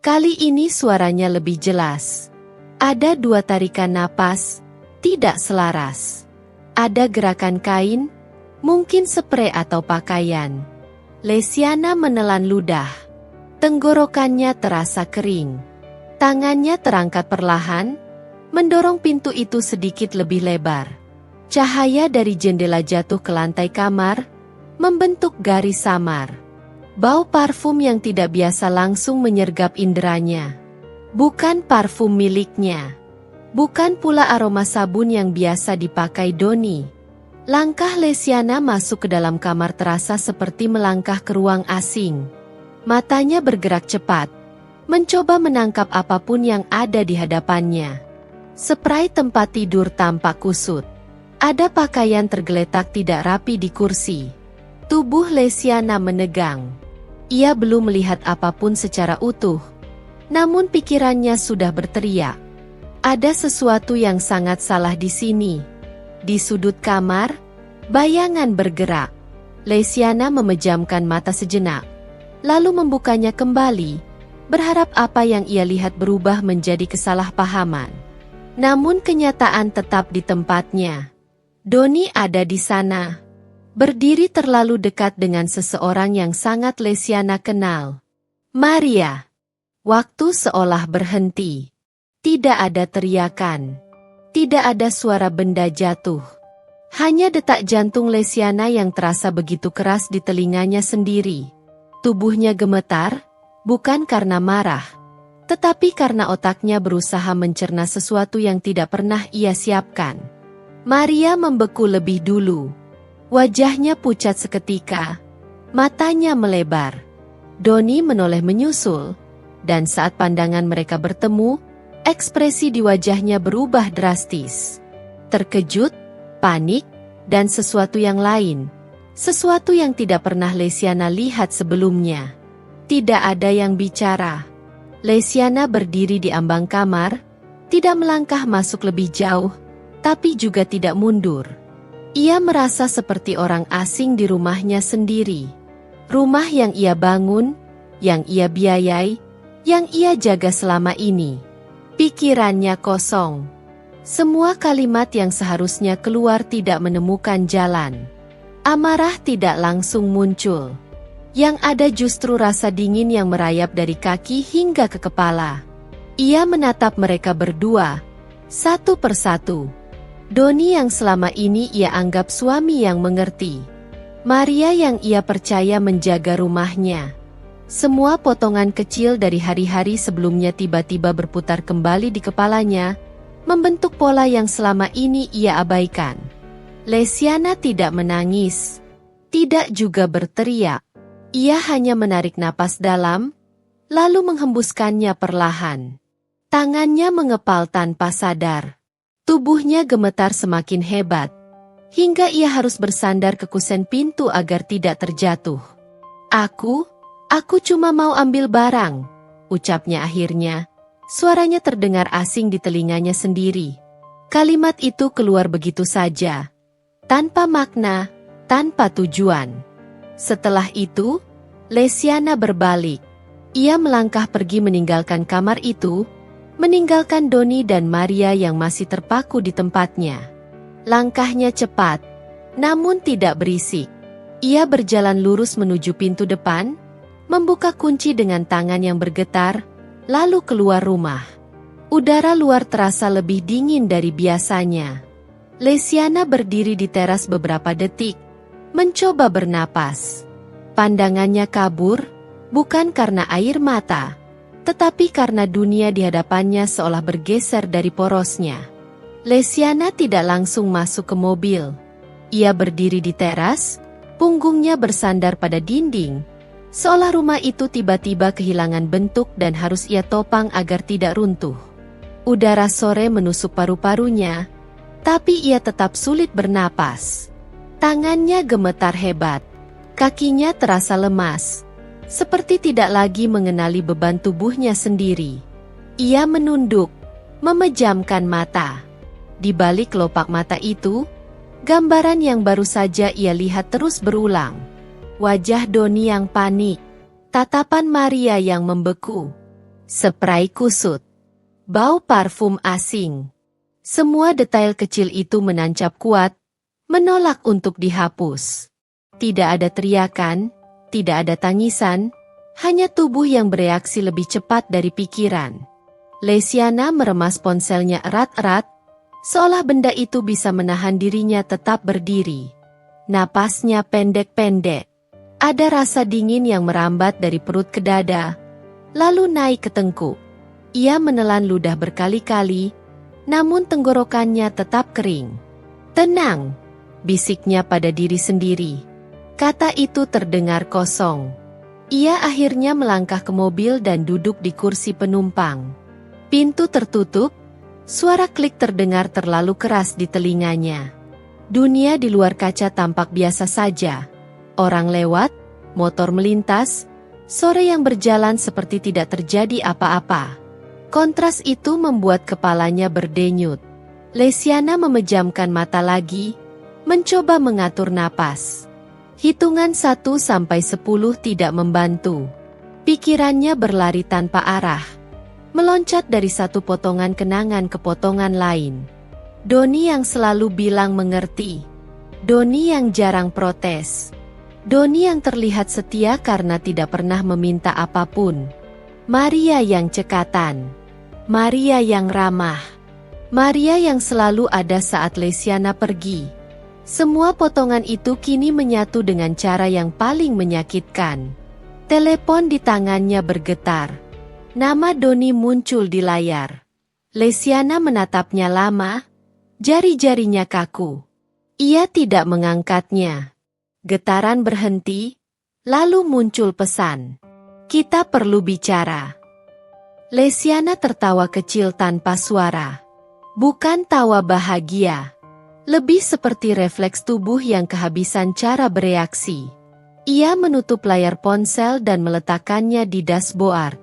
Kali ini suaranya lebih jelas. Ada dua tarikan napas, tidak selaras. Ada gerakan kain, mungkin sprei atau pakaian. Lesiana menelan ludah. Tenggorokannya terasa kering. Tangannya terangkat perlahan, mendorong pintu itu sedikit lebih lebar. Cahaya dari jendela jatuh ke lantai kamar, membentuk garis samar. Bau parfum yang tidak biasa langsung menyergap inderanya. Bukan parfum miliknya. Bukan pula aroma sabun yang biasa dipakai Doni. Langkah Lesiana masuk ke dalam kamar terasa seperti melangkah ke ruang asing. Matanya bergerak cepat, mencoba menangkap apapun yang ada di hadapannya. Spray tempat tidur tampak kusut. Ada pakaian tergeletak tidak rapi di kursi. Tubuh Lesiana menegang. Ia belum melihat apapun secara utuh. Namun pikirannya sudah berteriak. Ada sesuatu yang sangat salah di sini. Di sudut kamar, bayangan bergerak. Lesiana memejamkan mata sejenak, lalu membukanya kembali, berharap apa yang ia lihat berubah menjadi kesalahpahaman. Namun kenyataan tetap di tempatnya. Doni ada di sana. Berdiri terlalu dekat dengan seseorang yang sangat Lesiana kenal. Maria. Waktu seolah berhenti. Tidak ada teriakan. Tidak ada suara benda jatuh. Hanya detak jantung Lesiana yang terasa begitu keras di telinganya sendiri. Tubuhnya gemetar, bukan karena marah, tetapi karena otaknya berusaha mencerna sesuatu yang tidak pernah ia siapkan. Maria membeku lebih dulu. Wajahnya pucat seketika, matanya melebar. Doni menoleh menyusul, dan saat pandangan mereka bertemu, Ekspresi di wajahnya berubah drastis. Terkejut, panik, dan sesuatu yang lain. Sesuatu yang tidak pernah Lesiana lihat sebelumnya. Tidak ada yang bicara. Lesiana berdiri di ambang kamar, tidak melangkah masuk lebih jauh, tapi juga tidak mundur. Ia merasa seperti orang asing di rumahnya sendiri. Rumah yang ia bangun, yang ia biayai, yang ia jaga selama ini. Pikirannya kosong. Semua kalimat yang seharusnya keluar tidak menemukan jalan. Amarah tidak langsung muncul. Yang ada justru rasa dingin yang merayap dari kaki hingga ke kepala. Ia menatap mereka berdua, satu persatu. Doni yang selama ini ia anggap suami yang mengerti. Maria yang ia percaya menjaga rumahnya. Semua potongan kecil dari hari-hari sebelumnya tiba-tiba berputar kembali di kepalanya, membentuk pola yang selama ini ia abaikan. Lesiana tidak menangis, tidak juga berteriak. Ia hanya menarik napas dalam, lalu menghembuskannya perlahan. Tangannya mengepal tanpa sadar. Tubuhnya gemetar semakin hebat, hingga ia harus bersandar ke kusen pintu agar tidak terjatuh. Aku cuma mau ambil barang, ucapnya akhirnya. Suaranya terdengar asing di telinganya sendiri. Kalimat itu keluar begitu saja, tanpa makna, tanpa tujuan. Setelah itu, Lesiana berbalik. Ia melangkah pergi meninggalkan kamar itu, meninggalkan Doni dan Maria yang masih terpaku di tempatnya. Langkahnya cepat, namun tidak berisik. Ia berjalan lurus menuju pintu depan, membuka kunci dengan tangan yang bergetar, lalu keluar rumah. Udara luar terasa lebih dingin dari biasanya. Lesiana berdiri di teras beberapa detik, mencoba bernapas. Pandangannya kabur, bukan karena air mata, tetapi karena dunia di hadapannya seolah bergeser dari porosnya. Lesiana tidak langsung masuk ke mobil. Ia berdiri di teras, punggungnya bersandar pada dinding, seolah rumah itu tiba-tiba kehilangan bentuk dan harus ia topang agar tidak runtuh. Udara sore menusuk paru-parunya, tapi ia tetap sulit bernapas. Tangannya gemetar hebat, kakinya terasa lemas, seperti tidak lagi mengenali beban tubuhnya sendiri. Ia menunduk, memejamkan mata. Di balik kelopak mata itu, gambaran yang baru saja ia lihat terus berulang. Wajah Doni yang panik, tatapan Maria yang membeku, spray kusut, bau parfum asing. Semua detail kecil itu menancap kuat, menolak untuk dihapus. Tidak ada teriakan, tidak ada tangisan, hanya tubuh yang bereaksi lebih cepat dari pikiran. Lesiana meremas ponselnya erat-erat, seolah benda itu bisa menahan dirinya tetap berdiri. Napasnya pendek-pendek. Ada rasa dingin yang merambat dari perut ke dada, lalu naik ke tengkuk. Ia menelan ludah berkali-kali, namun tenggorokannya tetap kering. "Tenang," bisiknya pada diri sendiri. Kata itu terdengar kosong. Ia akhirnya melangkah ke mobil dan duduk di kursi penumpang. Pintu tertutup, suara klik terdengar terlalu keras di telinganya. Dunia di luar kaca tampak biasa saja. Orang lewat, motor melintas, sore yang berjalan seperti tidak terjadi apa-apa. Kontras itu membuat kepalanya berdenyut. Lesiana memejamkan mata lagi, mencoba mengatur napas. Hitungan 1 sampai 10 tidak membantu. Pikirannya berlari tanpa arah, meloncat dari satu potongan kenangan ke potongan lain. Doni yang selalu bilang mengerti. Doni yang jarang protes. Doni yang terlihat setia karena tidak pernah meminta apapun. Maria yang cekatan. Maria yang ramah. Maria yang selalu ada saat Lesiana pergi. Semua potongan itu kini menyatu dengan cara yang paling menyakitkan. Telepon di tangannya bergetar. Nama Doni muncul di layar. Lesiana menatapnya lama, jari-jarinya kaku. Ia tidak mengangkatnya. Getaran berhenti, lalu muncul pesan. "Kita perlu bicara." Lesiana tertawa kecil tanpa suara. Bukan tawa bahagia. Lebih seperti refleks tubuh yang kehabisan cara bereaksi. Ia menutup layar ponsel dan meletakkannya di dashboard.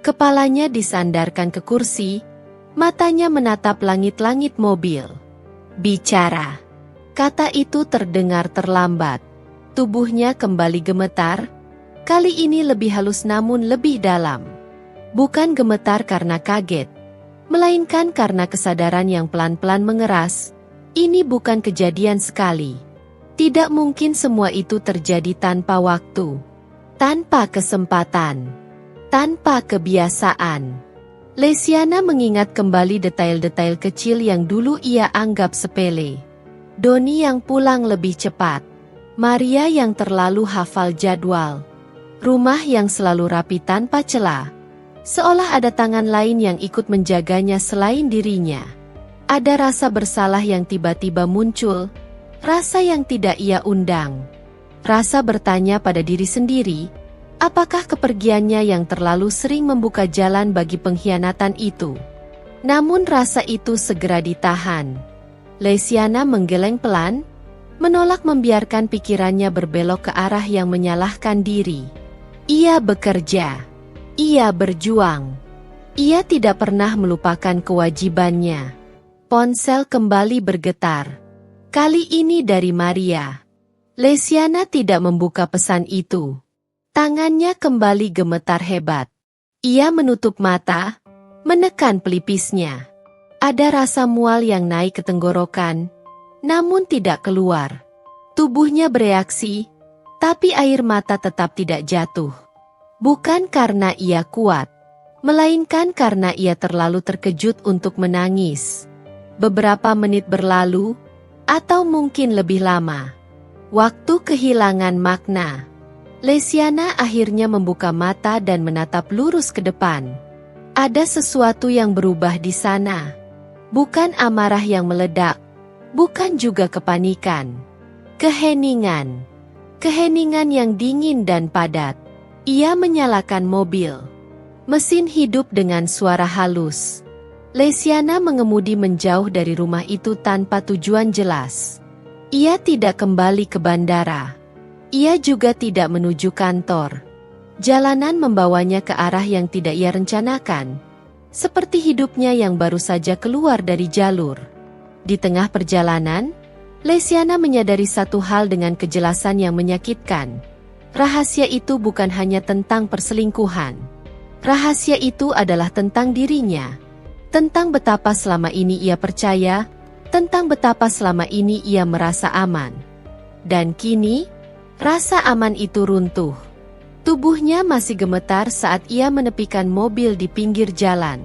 Kepalanya disandarkan ke kursi, matanya menatap langit-langit mobil. Bicara. Kata itu terdengar terlambat. Tubuhnya kembali gemetar. Kali ini lebih halus namun lebih dalam. Bukan gemetar karena kaget, melainkan karena kesadaran yang pelan-pelan mengeras. Ini bukan kejadian sekali. Tidak mungkin semua itu terjadi tanpa waktu, tanpa kesempatan, tanpa kebiasaan. Lesiana mengingat kembali detail-detail kecil yang dulu ia anggap sepele. Doni yang pulang lebih cepat, Maria yang terlalu hafal jadwal, rumah yang selalu rapi tanpa celah. Seolah ada tangan lain yang ikut menjaganya selain dirinya. Ada rasa bersalah yang tiba-tiba muncul, rasa yang tidak ia undang. Rasa bertanya pada diri sendiri, apakah kepergiannya yang terlalu sering membuka jalan bagi pengkhianatan itu? Namun rasa itu segera ditahan. Lesiana menggeleng pelan, menolak membiarkan pikirannya berbelok ke arah yang menyalahkan diri. Ia bekerja. Ia berjuang. Ia tidak pernah melupakan kewajibannya. Ponsel kembali bergetar. Kali ini dari Maria. Lesiana tidak membuka pesan itu. Tangannya kembali gemetar hebat. Ia menutup mata, menekan pelipisnya. Ada rasa mual yang naik ke tenggorokan, namun tidak keluar. Tubuhnya bereaksi, tapi air mata tetap tidak jatuh. Bukan karena ia kuat, melainkan karena ia terlalu terkejut untuk menangis. Beberapa menit berlalu, atau mungkin lebih lama. Waktu kehilangan makna. Lesiana akhirnya membuka mata dan menatap lurus ke depan. Ada sesuatu yang berubah di sana. Bukan amarah yang meledak, bukan juga kepanikan. Keheningan. Keheningan yang dingin dan padat. Ia menyalakan mobil. Mesin hidup dengan suara halus. Lesiana mengemudi menjauh dari rumah itu tanpa tujuan jelas. Ia tidak kembali ke bandara. Ia juga tidak menuju kantor. Jalanan membawanya ke arah yang tidak ia rencanakan. Seperti hidupnya yang baru saja keluar dari jalur. Di tengah perjalanan, Lesiana menyadari satu hal dengan kejelasan yang menyakitkan. Rahasia itu bukan hanya tentang perselingkuhan. Rahasia itu adalah tentang dirinya. Tentang betapa selama ini ia percaya, tentang betapa selama ini ia merasa aman. Dan kini, rasa aman itu runtuh. Tubuhnya masih gemetar saat ia menepikan mobil di pinggir jalan.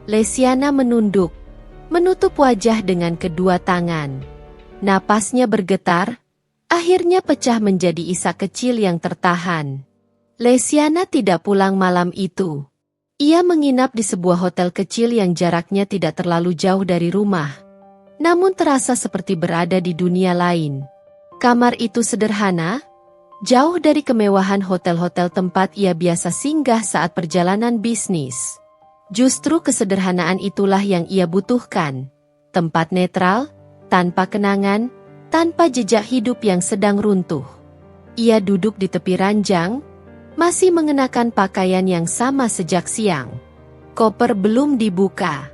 Lesiana menunduk, menutup wajah dengan kedua tangan. Napasnya bergetar, akhirnya pecah menjadi isak kecil yang tertahan. Lesiana tidak pulang malam itu. Ia menginap di sebuah hotel kecil yang jaraknya tidak terlalu jauh dari rumah. Namun terasa seperti berada di dunia lain. Kamar itu sederhana, jauh dari kemewahan hotel-hotel tempat ia biasa singgah saat perjalanan bisnis. Justru kesederhanaan itulah yang ia butuhkan. Tempat netral, tanpa kenangan, tanpa jejak hidup yang sedang runtuh. Ia duduk di tepi ranjang, masih mengenakan pakaian yang sama sejak siang. Koper belum dibuka.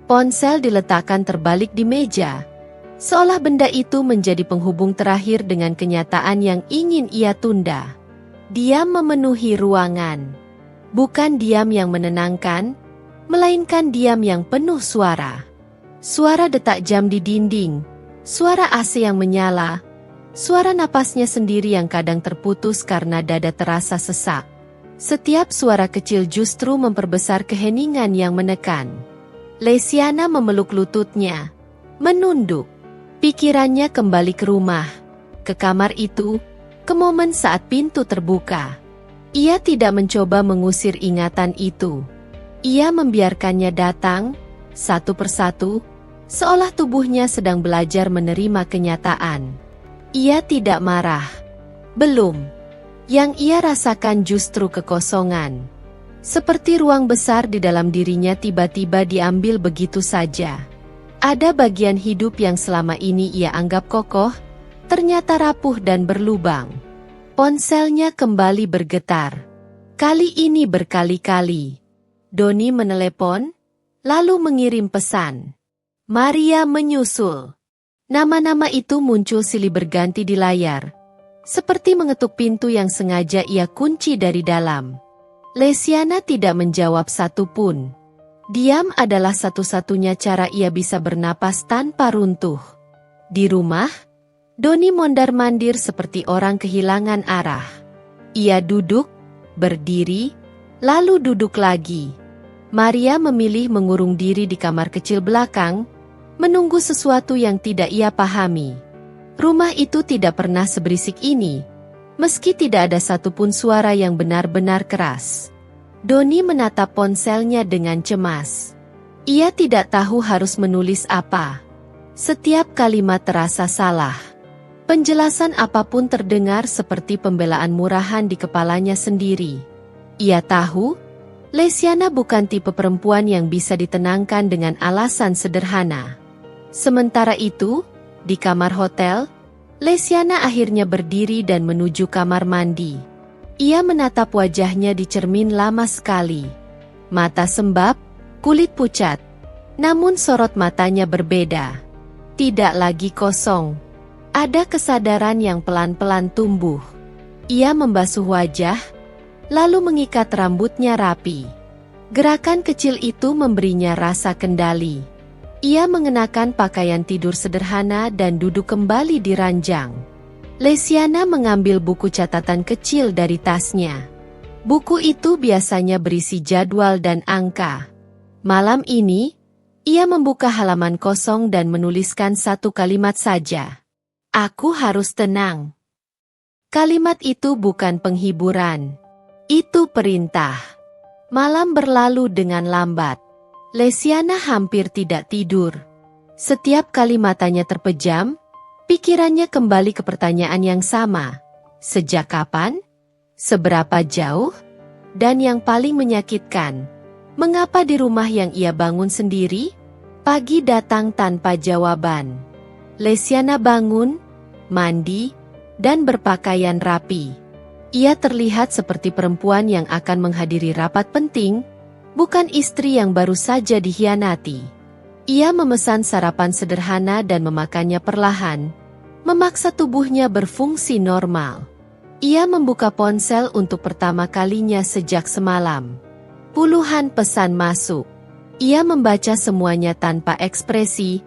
Ponsel diletakkan terbalik di meja, seolah benda itu menjadi penghubung terakhir dengan kenyataan yang ingin ia tunda. Diam memenuhi ruangan. Bukan diam yang menenangkan, melainkan diam yang penuh suara. Suara detak jam di dinding, suara AC yang menyala, suara napasnya sendiri yang kadang terputus karena dada terasa sesak. Setiap suara kecil justru memperbesar keheningan yang menekan. Lesiana memeluk lututnya, menunduk. Pikirannya kembali ke rumah, ke kamar itu, ke momen saat pintu terbuka. Ia tidak mencoba mengusir ingatan itu. Ia membiarkannya datang, satu persatu, seolah tubuhnya sedang belajar menerima kenyataan. Ia tidak marah. Belum. Yang ia rasakan justru kekosongan. Seperti ruang besar di dalam dirinya tiba-tiba diambil begitu saja. Ada bagian hidup yang selama ini ia anggap kokoh, ternyata rapuh dan berlubang. Ponselnya kembali bergetar. Kali ini berkali-kali. Doni menelepon, lalu mengirim pesan. Maria menyusul. Nama-nama itu muncul silih berganti di layar. Seperti mengetuk pintu yang sengaja ia kunci dari dalam. Lesiana tidak menjawab satupun. Diam adalah satu-satunya cara ia bisa bernapas tanpa runtuh. Di rumah, Doni mondar-mandir seperti orang kehilangan arah. Ia duduk, berdiri, lalu duduk lagi. Maria memilih mengurung diri di kamar kecil belakang, menunggu sesuatu yang tidak ia pahami. Rumah itu tidak pernah seberisik ini, meski tidak ada satupun suara yang benar-benar keras. Doni menatap ponselnya dengan cemas. Ia tidak tahu harus menulis apa. Setiap kalimat terasa salah. Penjelasan apapun terdengar seperti pembelaan murahan di kepalanya sendiri. Ia tahu, Lesiana bukan tipe perempuan yang bisa ditenangkan dengan alasan sederhana. Sementara itu, di kamar hotel, Lesiana akhirnya berdiri dan menuju kamar mandi. Ia menatap wajahnya di cermin lama sekali. Mata sembab, kulit pucat. Namun sorot matanya berbeda. Tidak lagi kosong. Ada kesadaran yang pelan-pelan tumbuh. Ia membasuh wajah, lalu mengikat rambutnya rapi. Gerakan kecil itu memberinya rasa kendali. Ia mengenakan pakaian tidur sederhana dan duduk kembali di ranjang. Lesiana mengambil buku catatan kecil dari tasnya. Buku itu biasanya berisi jadwal dan angka. Malam ini, ia membuka halaman kosong dan menuliskan satu kalimat saja. Aku harus tenang. Kalimat itu bukan penghiburan. Itu perintah. Malam berlalu dengan lambat. Lesiana hampir tidak tidur. Setiap kali matanya terpejam, pikirannya kembali ke pertanyaan yang sama. Sejak kapan? Seberapa jauh? Dan yang paling menyakitkan, mengapa di rumah yang ia bangun sendiri? Pagi datang tanpa jawaban. Lesiana bangun, mandi, dan berpakaian rapi. Ia terlihat seperti perempuan yang akan menghadiri rapat penting, bukan istri yang baru saja dikhianati. Ia memesan sarapan sederhana dan memakannya perlahan, memaksa tubuhnya berfungsi normal. Ia membuka ponsel untuk pertama kalinya sejak semalam. Puluhan pesan masuk. Ia membaca semuanya tanpa ekspresi,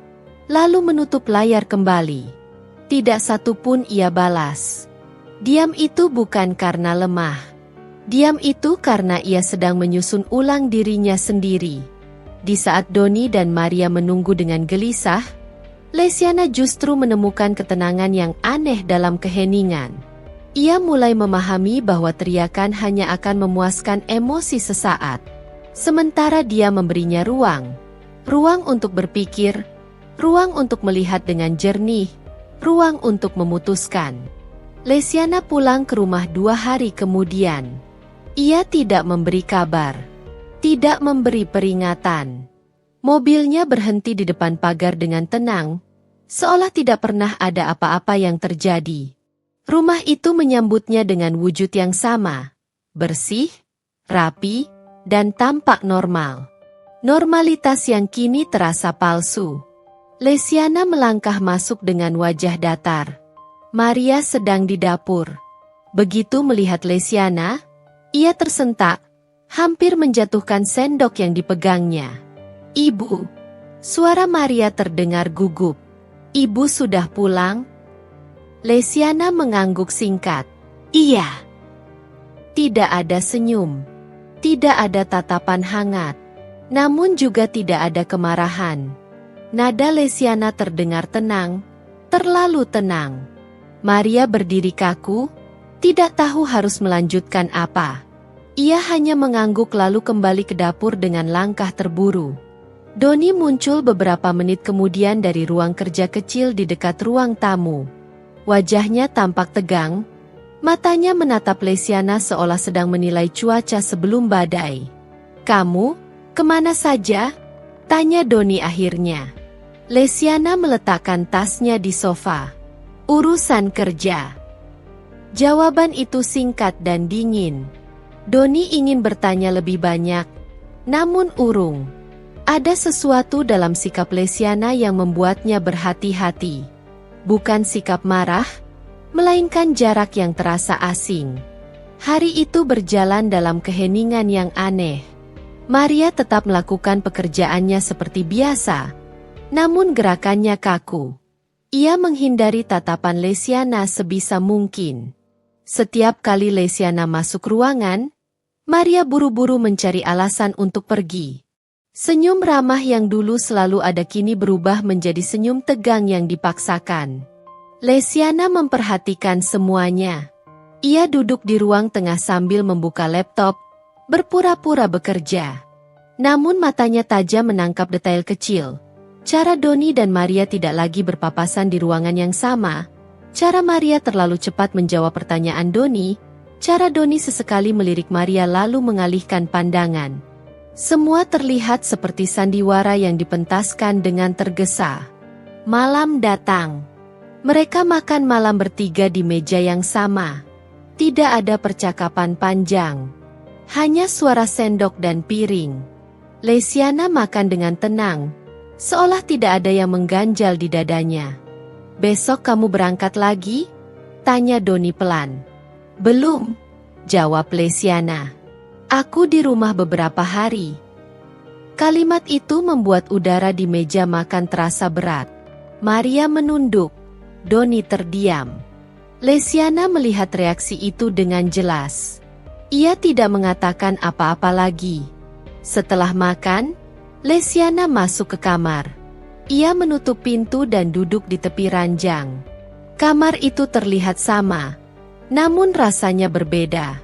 lalu menutup layar kembali. Tidak satu pun ia balas. Diam itu bukan karena lemah. Diam itu karena ia sedang menyusun ulang dirinya sendiri. Di saat Doni dan Maria menunggu dengan gelisah, Lesiana justru menemukan ketenangan yang aneh dalam keheningan. Ia mulai memahami bahwa teriakan hanya akan memuaskan emosi sesaat. Sementara dia memberinya ruang. Ruang untuk berpikir, ruang untuk melihat dengan jernih, ruang untuk memutuskan. Lesiana pulang ke rumah 2 hari kemudian. Ia tidak memberi kabar, tidak memberi peringatan. Mobilnya berhenti di depan pagar dengan tenang, seolah tidak pernah ada apa-apa yang terjadi. Rumah itu menyambutnya dengan wujud yang sama, bersih, rapi, dan tampak normal. Normalitas yang kini terasa palsu. Lesiana melangkah masuk dengan wajah datar. Maria sedang di dapur. Begitu melihat Lesiana, ia tersentak, hampir menjatuhkan sendok yang dipegangnya. Ibu, suara Maria terdengar gugup. Ibu sudah pulang? Lesiana mengangguk singkat. Iya. Tidak ada senyum. Tidak ada tatapan hangat. Namun juga tidak ada kemarahan. Nada Lesiana terdengar tenang, terlalu tenang. Maria berdiri kaku, tidak tahu harus melanjutkan apa. Ia hanya mengangguk lalu kembali ke dapur dengan langkah terburu. Doni muncul beberapa menit kemudian dari ruang kerja kecil di dekat ruang tamu. Wajahnya tampak tegang, Matanya menatap Lesiana seolah sedang menilai cuaca sebelum badai. "Kamu, kemana saja?" tanya Doni akhirnya. Lesiana meletakkan tasnya di sofa. "Urusan kerja." Jawaban itu singkat dan dingin. Doni ingin bertanya lebih banyak, namun urung. Ada sesuatu dalam sikap Lesiana yang membuatnya berhati-hati. Bukan sikap marah, melainkan jarak yang terasa asing. Hari itu berjalan dalam keheningan yang aneh. Maria tetap melakukan pekerjaannya seperti biasa, namun gerakannya kaku. Ia menghindari tatapan Lesiana sebisa mungkin. Setiap kali Lesiana masuk ruangan, Maria buru-buru mencari alasan untuk pergi. Senyum ramah yang dulu selalu ada kini berubah menjadi senyum tegang yang dipaksakan. Lesiana memperhatikan semuanya. Ia duduk di ruang tengah sambil membuka laptop, berpura-pura bekerja. Namun matanya tajam menangkap detail kecil. Cara Doni dan Maria tidak lagi berpapasan di ruangan yang sama. Cara Maria terlalu cepat menjawab pertanyaan Doni. Cara Doni sesekali melirik Maria lalu mengalihkan pandangan. Semua terlihat seperti sandiwara yang dipentaskan dengan tergesa. Malam datang. Mereka makan malam bertiga di meja yang sama. Tidak ada percakapan panjang. Hanya suara sendok dan piring. Lesiana makan dengan tenang, seolah tidak ada yang mengganjal di dadanya. "Besok kamu berangkat lagi?" tanya Doni pelan. "Belum," jawab Lesiana. "Aku di rumah beberapa hari." Kalimat itu membuat udara di meja makan terasa berat. Maria menunduk. Doni terdiam. Lesiana melihat reaksi itu dengan jelas. Ia tidak mengatakan apa-apa lagi. Setelah makan, Lesiana masuk ke kamar. Ia menutup pintu dan duduk di tepi ranjang. Kamar itu terlihat sama, namun rasanya berbeda.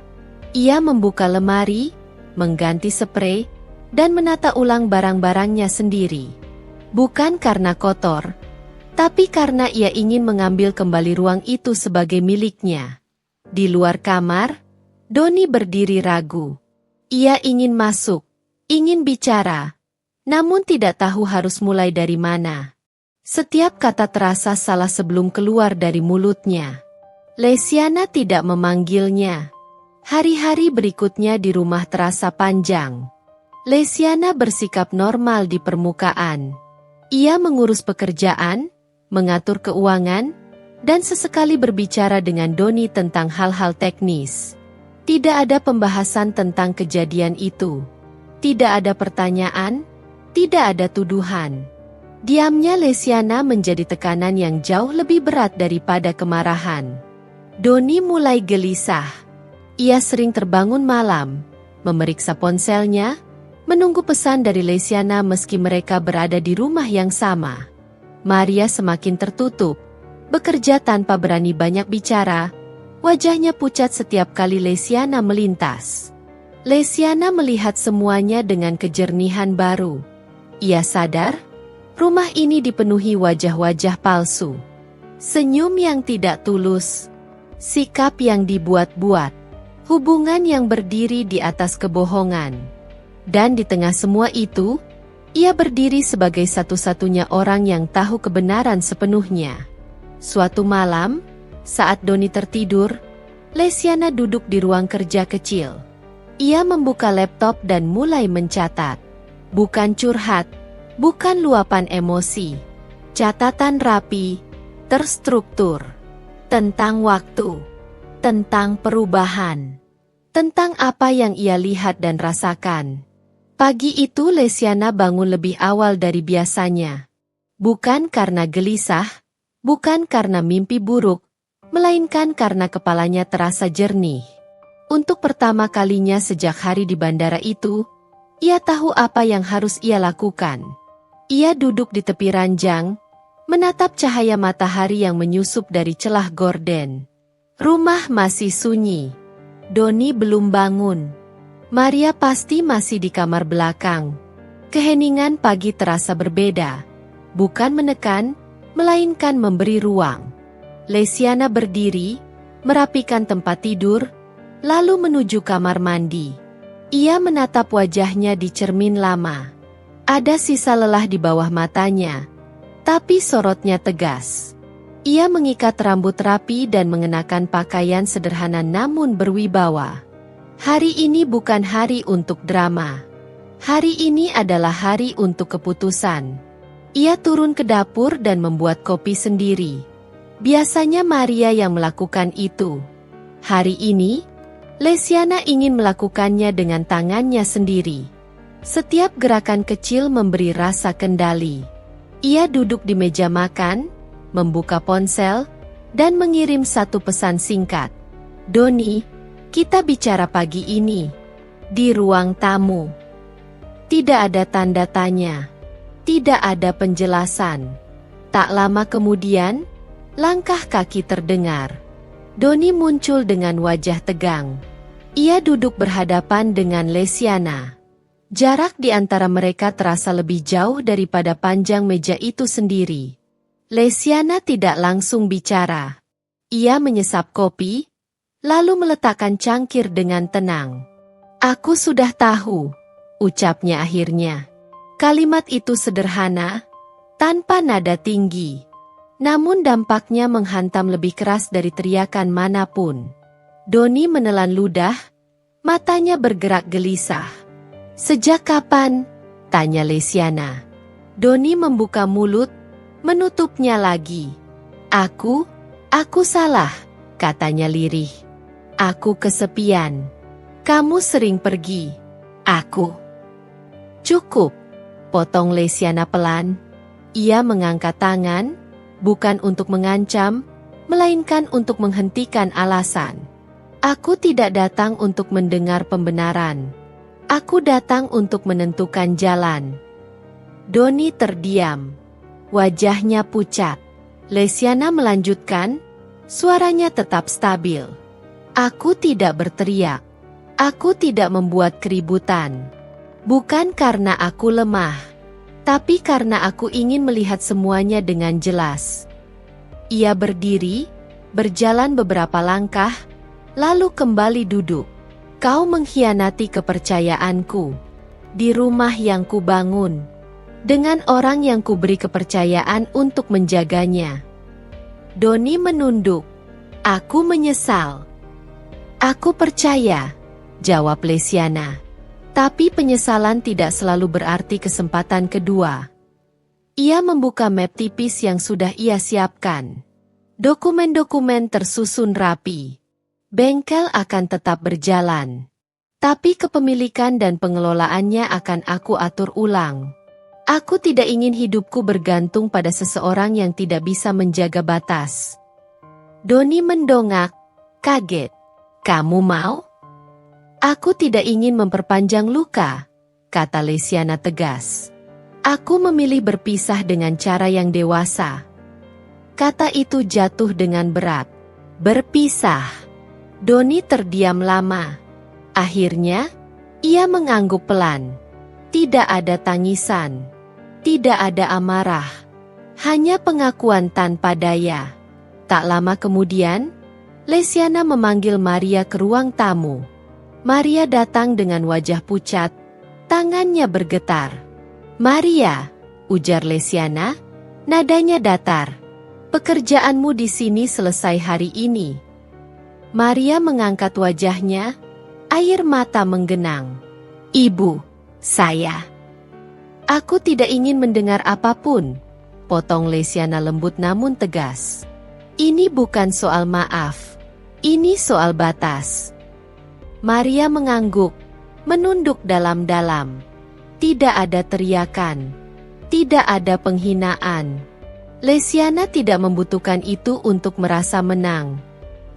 Ia membuka lemari, mengganti sprei, dan menata ulang barang-barangnya sendiri. Bukan karena kotor, tapi karena ia ingin mengambil kembali ruang itu sebagai miliknya. Di luar kamar, Doni berdiri ragu. Ia ingin masuk, ingin bicara, namun tidak tahu harus mulai dari mana. Setiap kata terasa salah sebelum keluar dari mulutnya. Lesiana tidak memanggilnya. Hari-hari berikutnya di rumah terasa panjang. Lesiana bersikap normal di permukaan. Ia mengurus pekerjaan, mengatur keuangan, dan sesekali berbicara dengan Doni tentang hal-hal teknis. Tidak ada pembahasan tentang kejadian itu. Tidak ada pertanyaan, tidak ada tuduhan. Diamnya Lesiana menjadi tekanan yang jauh lebih berat daripada kemarahan. Doni mulai gelisah. Ia sering terbangun malam, memeriksa ponselnya, menunggu pesan dari Lesiana meski mereka berada di rumah yang sama. Maria semakin tertutup, bekerja tanpa berani banyak bicara, wajahnya pucat setiap kali Lesiana melintas. Lesiana melihat semuanya dengan kejernihan baru. Ia sadar, rumah ini dipenuhi wajah-wajah palsu. Senyum yang tidak tulus, sikap yang dibuat-buat, hubungan yang berdiri di atas kebohongan. Dan di tengah semua itu, ia berdiri sebagai satu-satunya orang yang tahu kebenaran sepenuhnya. Suatu malam, saat Doni tertidur, Lesiana duduk di ruang kerja kecil. Ia membuka laptop dan mulai mencatat. Bukan curhat, bukan luapan emosi. Catatan rapi, terstruktur. Tentang waktu, tentang perubahan, tentang apa yang ia lihat dan rasakan. Pagi itu Lesiana bangun lebih awal dari biasanya. Bukan karena gelisah, bukan karena mimpi buruk, melainkan karena kepalanya terasa jernih. Untuk pertama kalinya sejak hari di bandara itu, ia tahu apa yang harus ia lakukan. Ia duduk di tepi ranjang, menatap cahaya matahari yang menyusup dari celah gorden. Rumah masih sunyi. Doni belum bangun. Maria pasti masih di kamar belakang. Keheningan pagi terasa berbeda. Bukan menekan, melainkan memberi ruang. Lesiana berdiri, merapikan tempat tidur, lalu menuju kamar mandi. Ia menatap wajahnya di cermin lama. Ada sisa lelah di bawah matanya, tapi sorotnya tegas. Ia mengikat rambut rapi dan mengenakan pakaian sederhana namun berwibawa. Hari ini bukan hari untuk drama. Hari ini adalah hari untuk keputusan. Ia turun ke dapur dan membuat kopi sendiri. Biasanya Maria yang melakukan itu. Hari ini, Lesiana ingin melakukannya dengan tangannya sendiri. Setiap gerakan kecil memberi rasa kendali. Ia duduk di meja makan, membuka ponsel, dan mengirim satu pesan singkat. "Doni, kita bicara pagi ini." Di ruang tamu. Tidak ada tanda tanya. Tidak ada penjelasan. Tak lama kemudian, langkah kaki terdengar. Doni muncul dengan wajah tegang. Ia duduk berhadapan dengan Lesiana. Jarak di antara mereka terasa lebih jauh daripada panjang meja itu sendiri. Lesiana tidak langsung bicara. Ia menyesap kopi, lalu meletakkan cangkir dengan tenang. "Aku sudah tahu," ucapnya akhirnya. Kalimat itu sederhana, tanpa nada tinggi. Namun dampaknya menghantam lebih keras dari teriakan manapun. Doni menelan ludah, matanya bergerak gelisah. "Sejak kapan?" tanya Lesiana. Doni membuka mulut, menutupnya lagi. Aku salah," katanya lirih. "Aku kesepian. Kamu sering pergi. Aku..." "Cukup," potong Lesiana pelan. Ia mengangkat tangan, bukan untuk mengancam, melainkan untuk menghentikan alasan. "Aku tidak datang untuk mendengar pembenaran. Aku datang untuk menentukan jalan." Doni terdiam. Wajahnya pucat. Lesiana melanjutkan, suaranya tetap stabil. "Aku tidak berteriak. Aku tidak membuat keributan. Bukan karena aku lemah, tapi karena aku ingin melihat semuanya dengan jelas." Ia berdiri, berjalan beberapa langkah, lalu kembali duduk. "Kau mengkhianati kepercayaanku. Di rumah yang kubangun. Dengan orang yang kuberi kepercayaan untuk menjaganya." Doni menunduk. "Aku menyesal." "Aku percaya," jawab Lesiana. Tapi penyesalan tidak selalu berarti kesempatan kedua. Ia membuka map tipis yang sudah ia siapkan. Dokumen-dokumen tersusun rapi. Bengkel akan tetap berjalan. Tapi kepemilikan dan pengelolaannya akan aku atur ulang. Aku tidak ingin hidupku bergantung pada seseorang yang tidak bisa menjaga batas. Doni mendongak, kaget. "Kamu mau?" "Aku tidak ingin memperpanjang luka," kata Lesiana tegas. "Aku memilih berpisah dengan cara yang dewasa." Kata itu jatuh dengan berat. Berpisah. Doni terdiam lama. Akhirnya, ia mengangguk pelan. Tidak ada tangisan. Tidak ada amarah. Hanya pengakuan tanpa daya. Tak lama kemudian, Lesiana memanggil Maria ke ruang tamu. Maria datang dengan wajah pucat, tangannya bergetar. "Maria," ujar Lesiana, nadanya datar. "Pekerjaanmu di sini selesai hari ini." Maria mengangkat wajahnya, air mata menggenang. "Ibu, saya..." "Aku tidak ingin mendengar apapun," potong Lesiana lembut namun tegas. "Ini bukan soal maaf. Ini soal batas." Maria mengangguk, menunduk dalam-dalam. Tidak ada teriakan. Tidak ada penghinaan. Lesiana tidak membutuhkan itu untuk merasa menang.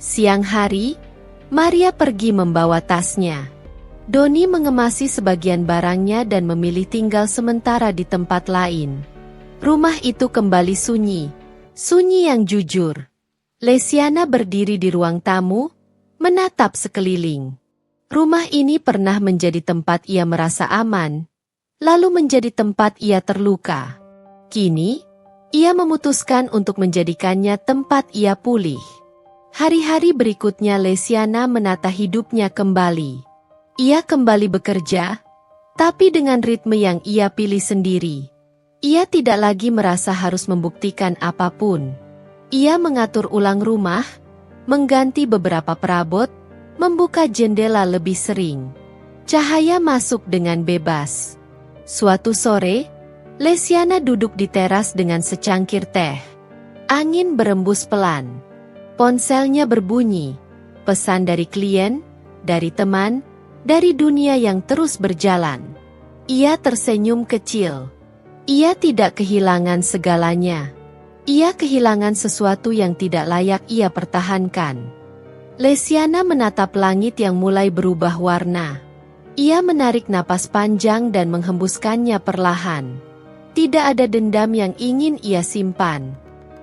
Siang hari, Maria pergi membawa tasnya. Doni mengemasi sebagian barangnya dan memilih tinggal sementara di tempat lain. Rumah itu kembali sunyi. Sunyi yang jujur. Lesiana berdiri di ruang tamu, menatap sekeliling. Rumah ini pernah menjadi tempat ia merasa aman, lalu menjadi tempat ia terluka. Kini, ia memutuskan untuk menjadikannya tempat ia pulih. Hari-hari berikutnya Lesiana menata hidupnya kembali. Ia kembali bekerja, tapi dengan ritme yang ia pilih sendiri. Ia tidak lagi merasa harus membuktikan apapun. Ia mengatur ulang rumah, mengganti beberapa perabot, membuka jendela lebih sering. Cahaya masuk dengan bebas. Suatu sore, Lesiana duduk di teras dengan secangkir teh. Angin berembus pelan. Ponselnya berbunyi. Pesan dari klien, dari teman, dari dunia yang terus berjalan. Ia tersenyum kecil. Ia tidak kehilangan segalanya. Ia kehilangan sesuatu yang tidak layak ia pertahankan. Lesiana menatap langit yang mulai berubah warna. Ia menarik napas panjang dan menghembuskannya perlahan. Tidak ada dendam yang ingin ia simpan.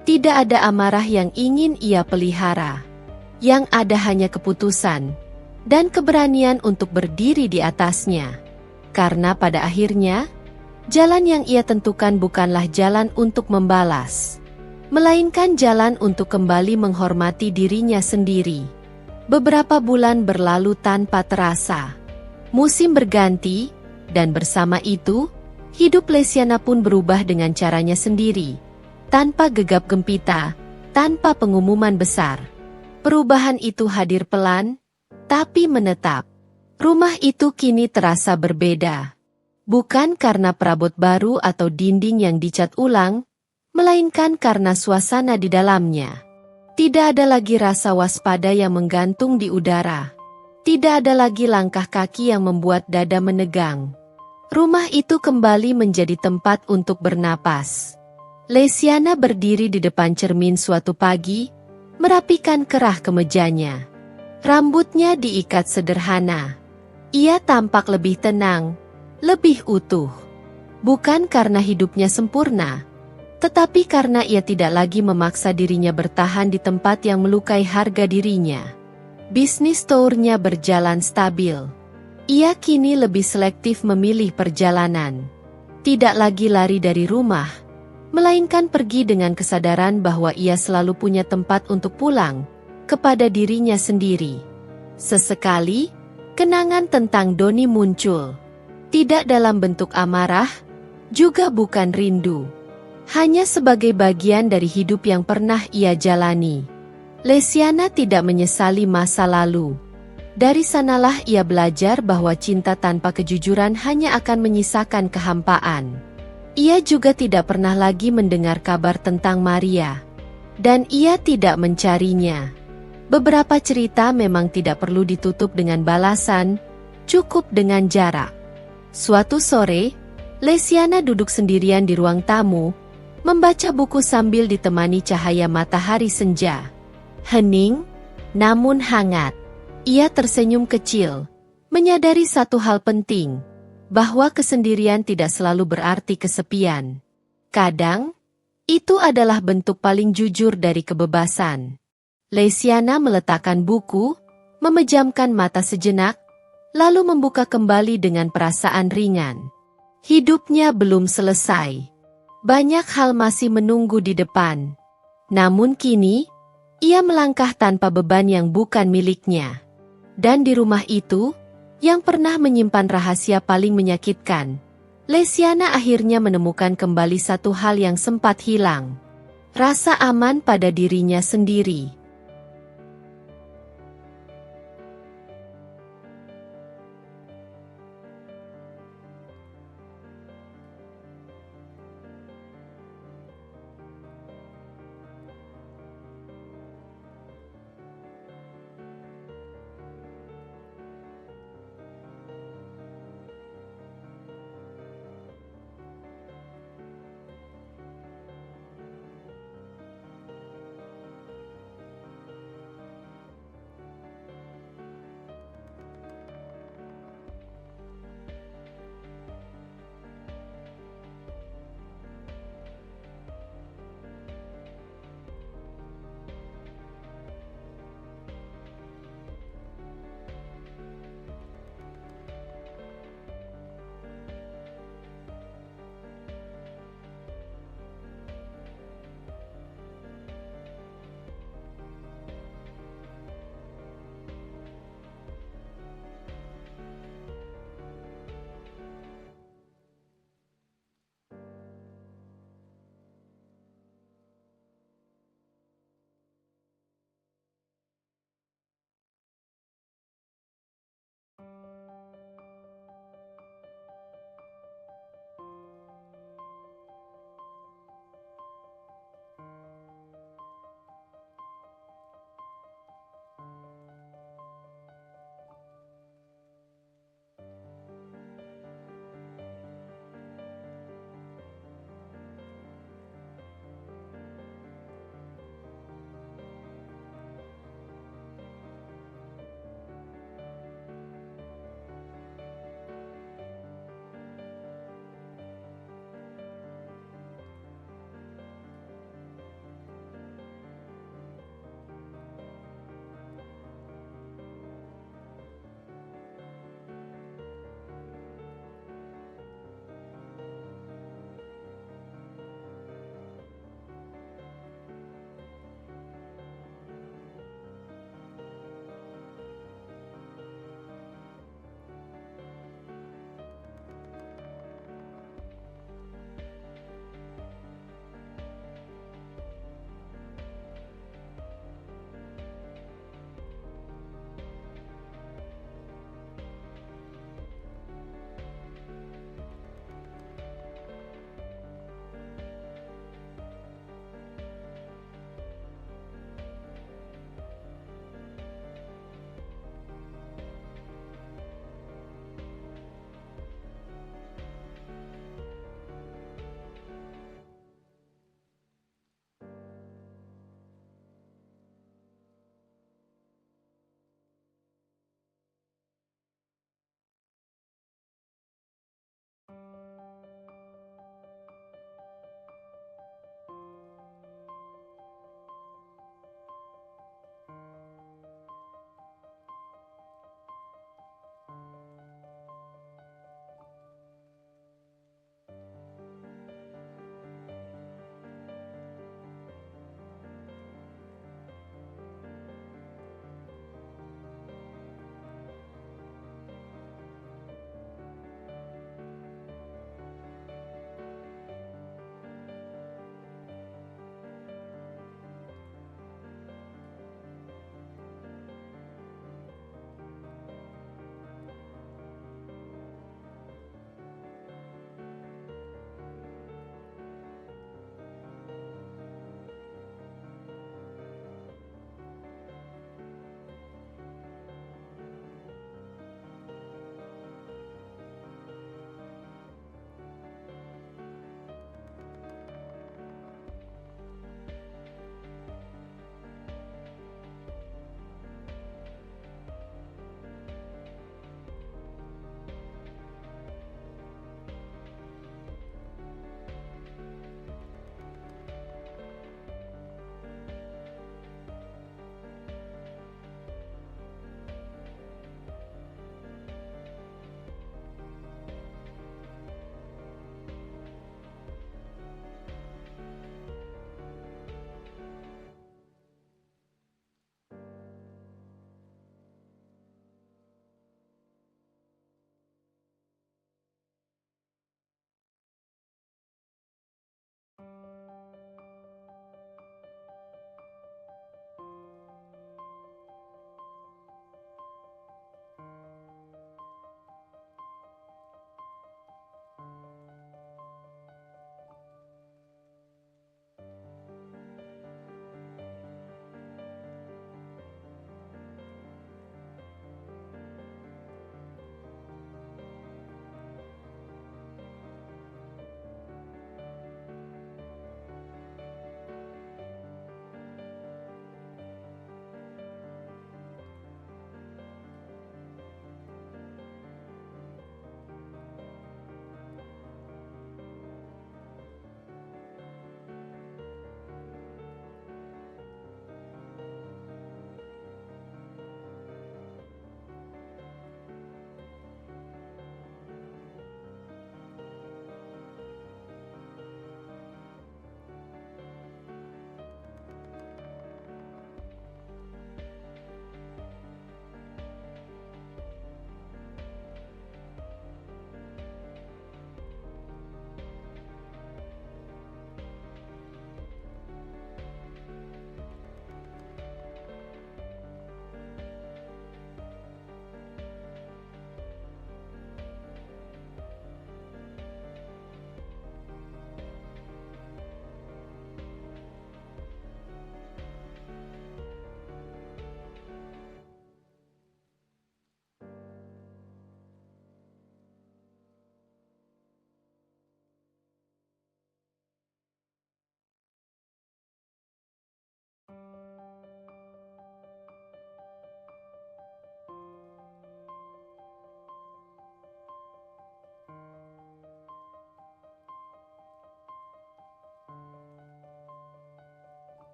Tidak ada amarah yang ingin ia pelihara. Yang ada hanya keputusan dan keberanian untuk berdiri di atasnya. Karena pada akhirnya, jalan yang ia tentukan bukanlah jalan untuk membalas, melainkan jalan untuk kembali menghormati dirinya sendiri. Beberapa bulan berlalu tanpa terasa. Musim berganti, dan bersama itu, hidup Lesiana pun berubah dengan caranya sendiri. Tanpa gegap gempita, tanpa pengumuman besar. Perubahan itu hadir pelan, tapi menetap. Rumah itu kini terasa berbeda. Bukan karena perabot baru atau dinding yang dicat ulang, melainkan karena suasana di dalamnya. Tidak ada lagi rasa waspada yang menggantung di udara. Tidak ada lagi langkah kaki yang membuat dada menegang. Rumah itu kembali menjadi tempat untuk bernapas. Lesiana berdiri di depan cermin suatu pagi, merapikan kerah kemejanya. Rambutnya diikat sederhana. Ia tampak lebih tenang, lebih utuh. Bukan karena hidupnya sempurna, tetapi karena ia tidak lagi memaksa dirinya bertahan di tempat yang melukai harga dirinya. Bisnis tournya berjalan stabil. Ia kini lebih selektif memilih perjalanan. Tidak lagi lari dari rumah, melainkan pergi dengan kesadaran bahwa ia selalu punya tempat untuk pulang, kepada dirinya sendiri. Sesekali, kenangan tentang Doni muncul. Tidak dalam bentuk amarah, juga bukan rindu. Hanya sebagai bagian dari hidup yang pernah ia jalani. Lesiana tidak menyesali masa lalu. Dari sanalah ia belajar bahwa cinta tanpa kejujuran hanya akan menyisakan kehampaan. Ia juga tidak pernah lagi mendengar kabar tentang Maria. Dan ia tidak mencarinya. Beberapa cerita memang tidak perlu ditutup dengan balasan, cukup dengan jarak. Suatu sore, Lesiana duduk sendirian di ruang tamu, membaca buku sambil ditemani cahaya matahari senja. Hening, namun hangat. Ia tersenyum kecil, menyadari satu hal penting. Bahwa kesendirian tidak selalu berarti kesepian. Kadang, itu adalah bentuk paling jujur dari kebebasan. Lesiana meletakkan buku, memejamkan mata sejenak, lalu membuka kembali dengan perasaan ringan. Hidupnya belum selesai. Banyak hal masih menunggu di depan. Namun kini, ia melangkah tanpa beban yang bukan miliknya. Dan di rumah itu, yang pernah menyimpan rahasia paling menyakitkan, Lesiana akhirnya menemukan kembali satu hal yang sempat hilang. Rasa aman pada dirinya sendiri.